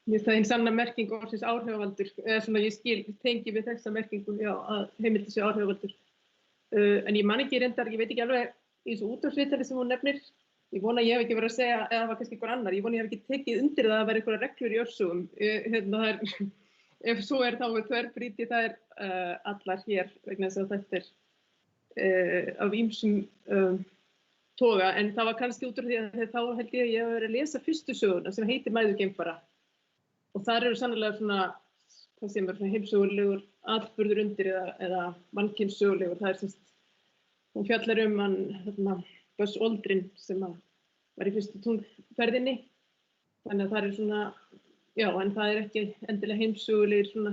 mér finnst það einn sanna merking orðsins áhrifavaldur, eða svona ég tengi við þessa merkingu, já, að heimildir sé áhrifavaldur. En ég man ekki reyndar, ég veit ekki alveg í þessu útvarpsviðtali sem hún nefnir, ég vona að ég hef ekki verið að segja, eða það var kannski einhver annar, ég vona að ég hef ekki tekið undir það að vera einhverjar reglur í örsögum. Ef svo er þá við þverbrýti þær allar hér vegna þess að þetta af ýmsum toga, en það var kannski út úr því að þá held ég að ég hef verið að lesa fyrstu söguna sem heitir Mæður geimfara og þar eru sannlega svona, hvað sem er svona heimsögulegur atburður undir eða mannkynssögulegur, það er semst, hún fjallar hann Buzz Aldrin sem var í fyrstu tunglferðinni, þannig að það er svona, já, en það er ekki endilega heimsögulegir svona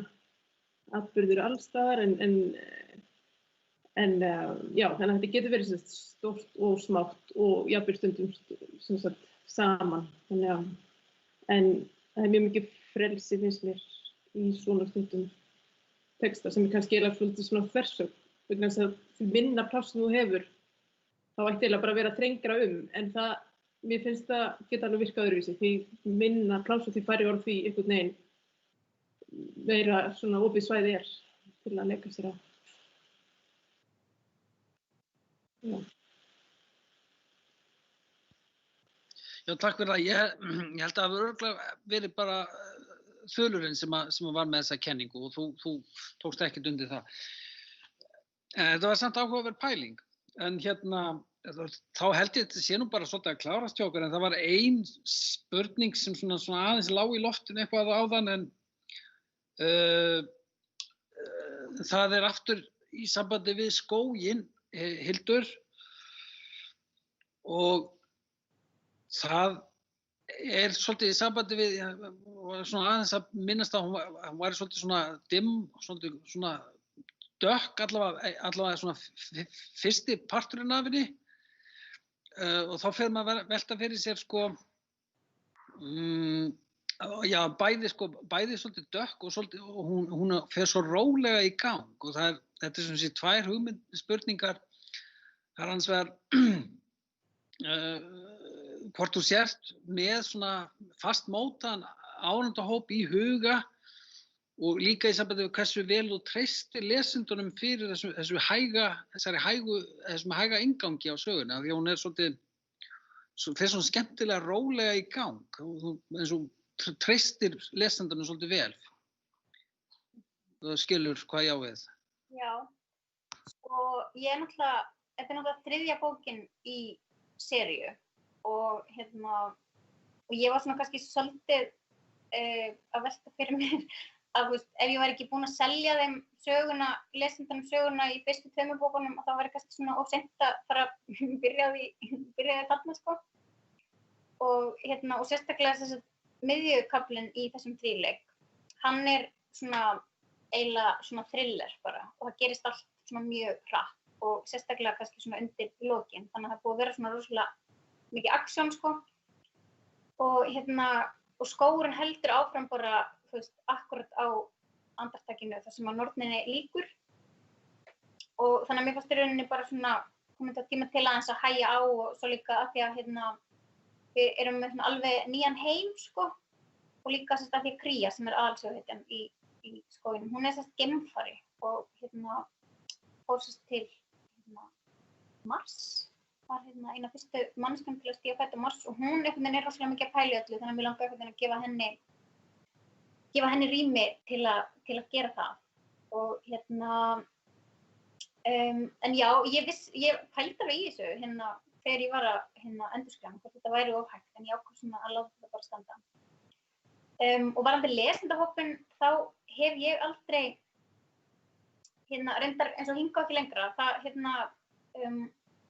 atburður alls staðar en já, þannig að þetta getur verið stórt og smátt og jafnvel stundum saman, þannig að en það er mjög mikið frelsi finnst mér í svona stundum texta sem er kannski eiginlega svolítið svona þversögn, vegna þess að því minna pláss þú hefur þá ætti eiginlega bara að vera þrengra en það, mér finnst það geta alveg virkað öðruvísi, því minna pláss og því færri orð því einhvern veginn meira svona opið svæði til að leika sér á. Já. Já, takk fyrir það. Ég held að það hafi örugglega verið bara þulurinn sem var með þessa kenningu og þú tókst ekkert undir það. Það var samt áhugaverð pæling, en þá held ég að þetta sé nú bara svolítið að klárast hjá okkur, en það var ein spurning sem svona aðeins lá í loftinu eitthvað áðan, en það er aftur í sambandi við skóginn, Hildur, og það er svolítið í sambandi við, svona aðeins að minnast að hún var svolítið svona dimm, svolítið svona dökk, allavega svona fyrsti parturinn af henni, og þá fer maður að velta fyrir sér sko, já, bæði svolítið dökk og svolítið, og hún fer svo rólega í gang og þetta sem sé tvær spurningar, það annars vegar hvort þú sért með svona fastmótaðan áhorfendahóp í huga og líka í sambandi við hversu vel þú treystir lesendunum fyrir þessum hæga inngangi á söguna, því að hún svolítið, fer svona skemmtilega rólega í gang, eins og treystir lesendunum svolítið vel. Þú skilur hvað ég á við. Já, og þetta er náttúrulega þriðja bókin í seríu og ég var svona kannski svolítið að velta fyrir mér að ef ég væri ekki búin að selja þeim söguna, lesendunum söguna í fyrstu 2 bókunum, þá væri kannski svona of seint að fara að byrja þarna sko. Og sérstaklega þessi miðjukaflinn í þessum þríleik, hann er svona eiginlega svona thriller bara og það gerist allt svona mjög hratt og sérstaklega kannski svona undir lokin, þannig að það er búið að vera svona rosalega mikið aksjón sko. Og skógurinn heldur áfram bara, akkurat á andartakinu þar sem að norninni lýkur og þannig að mér fannst í rauninni bara svona komið þetta tíma til aðeins að hægja á og svo líka að því að við erum með svona alveg nýjan heim sko og líka að því að Kría sem er aðalsöguhetjan í skóginum, hún er geimfari og fór til Mars, var eina fyrstu manneskjan til að stíga fæti á Mars og hún er rosalega mikið að pæla í öllu, þannig að mér langar að gefa henni rými til að gera það. Og en já, ég pældi alveg í þessu þegar ég var að endurskrifa hana, hvort þetta væri of hægt, en ég ákvað svona að láta þetta bara standa. Og varðandi lesendahópinn, þá hef ég aldrei reyndar eins og hingað ekki lengra,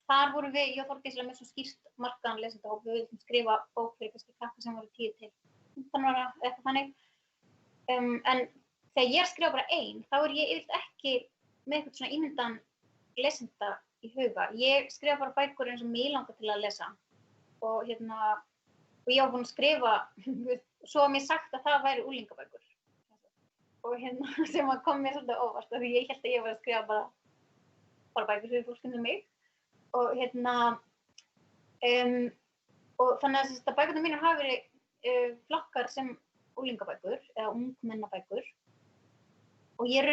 þar vorum við, ég og Þórdís með svo skýrt markaðan lesendahóp, við vildum skrifa bók fyrir kannski krakka sem voru 10 til 15 ára eða eitthvað þannig. En þegar ég skrifa bara ein, þá er ég yfirleitt ekki með eitthvað svona ímyndaðan lesenda í huga. Ég skrifa bara bækur eins og mig langar til að lesa. Og ég var búin að skrifa, svo að mér sagt að það væri unglingabækur. Og sem kom mér svolítið óvart, því ég hélt að ég var að skrifa bara bækur fyrir fólkinu mig. Og og þannig að bækurnar mínar hafa verið flokkar sem unglingabækur eða ungmennabækur og ég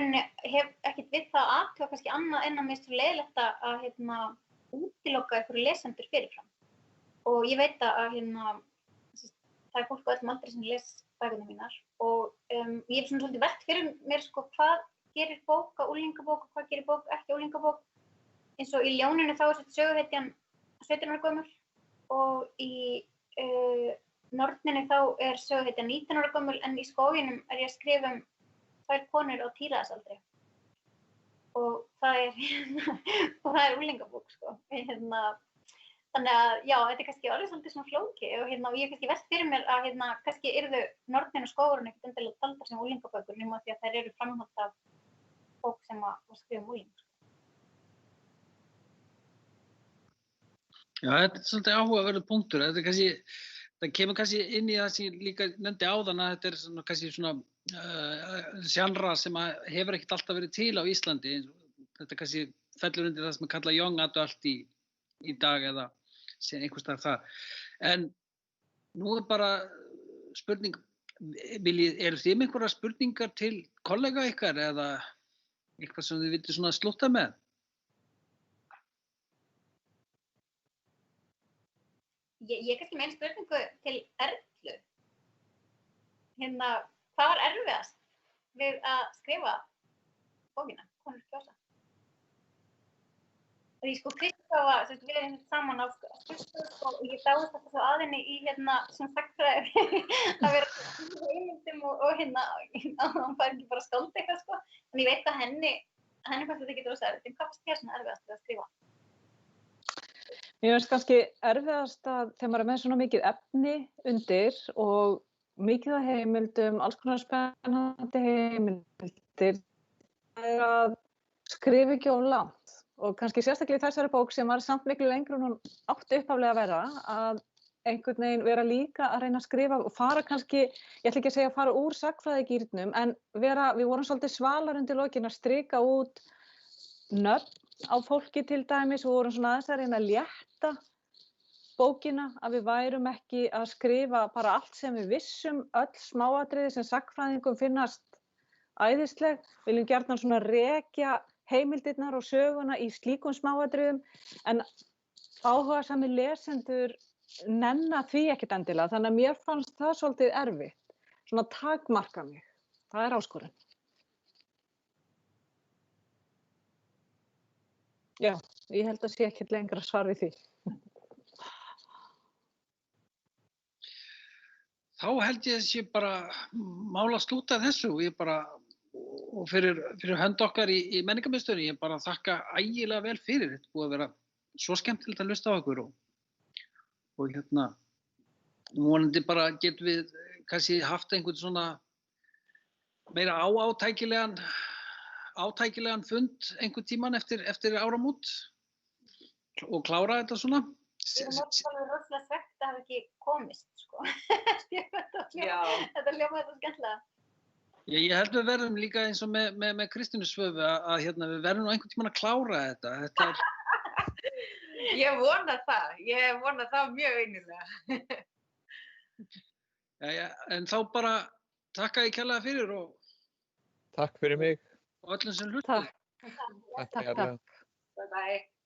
hef ekkert við það að athuga kannski annað en að mér svo leiðilegt að útiloka einhverju lesendur fyrirfram og ég veit að það er fólk á öllum aldri sem les bækurnar mínar og ég hef svona svolítið velt fyrir mér sko hvað gerir bók að unglingabók og hvað gerir bók ekki unglingabók. Eins og í Ljóninu þá er þetta söguhetjan 17 ára gömul og í Norninni þá er söguhetjan 19 ára gömul en í Skóginum er ég að skrifa 2 konur á tíræðisaldri og það er unglingabók sko. Þannig að já, þetta er kannski orðið svolítið svona flókið og ég kannski velt fyrir mér að kannski yrðu Nornin og Skógurinn ekkert endilega taldar sem unglingabækur nema því að þær eru framhald af bók sem var skrifað ungling. Já, þetta er svolítið áhugaverður punktur. Það kemur kannski inn í það sem ég líka nefndi áðan að þetta er svona, kannski svona genre sem hefur ekkert alltaf verið til á Íslandi. Þetta kannski fellur undir það sem er kallað young adult í dag eða einhvers staðar þar. En nú er bara spurning, eru þið með einhverjar spurningar til kollega ykkar eða eitthvað sem þið vitið svona slútta með? Ég kannski með einn spurningu til Erlu. Hvað var erfiðast við að skrifa bókina, Konur kjósa? Því sko Kristjáfa, við erum saman á skrifstofu og ég dáist þetta svo að henni í sem sagnfræði að vera heimildum og hún fær ekki bara skáld eitthvað sko. En ég veit að henni fannst þetta ekki rosa erfitt, en hvað fannst þér svona erfiðast við að skrifa? Mér finnst kannski erfiðast að þegar maður er með svona mikið efni undir og mikið af heimildum, alls konar spennandi heimildir, það er að skrifa ekki of langt og kannski sérstaklega í þessari bók sem var samt miklu lengur en hún átti upphaflega að vera, að einhvern veginn vera líka að reyna að skrifa og fara kannski, ég ætla ekki að segja fara úr sagnfræðigírnum, en við vorum svolítið svalar undir lokin að strika út nöfn á fólki til dæmis og vorum svona aðeins að reyna að létta bókina, að við værum ekki að skrifa bara allt sem við vissum, öll smáatriði sem sagnfræðingum finnast æðisleg, viljum gjarnan svona rekja heimildirnar og söguna í slíkum smáatriðum, en áhugasami lesendur nenna því ekkert endilega, þannig að mér fannst það svolítið erfitt, svona takmarka mig, það er áskorun. Já, ég held að sé ekkert lengra svar við því. Þá held ég að sé bara mál að slúta þessu og ég bara, og fyrir hönd okkar í menningarmiðstöðinni, ég bara þakka ægilega vel fyrir, þetta búið að vera svo skemmtilegt að hlusta á okkur og vonandi bara getum við kannski haft einhvern svona meira átækilegan fund einhvern tíman eftir áramót og klára þetta svona. Ég er alveg rosalega svegt að hafa ekki komist, sko. Þetta hljómaði svo skemmtilega. Ég held við verðum líka eins og með Kristínu Svövu að við verðum nú einhvern tíman að klára þetta. Ég vona það mjög einilega. En þá bara takka ég kærlega fyrir og Takk fyrir mig. öllum sem hlusta. Takk. Takk. Bye bye.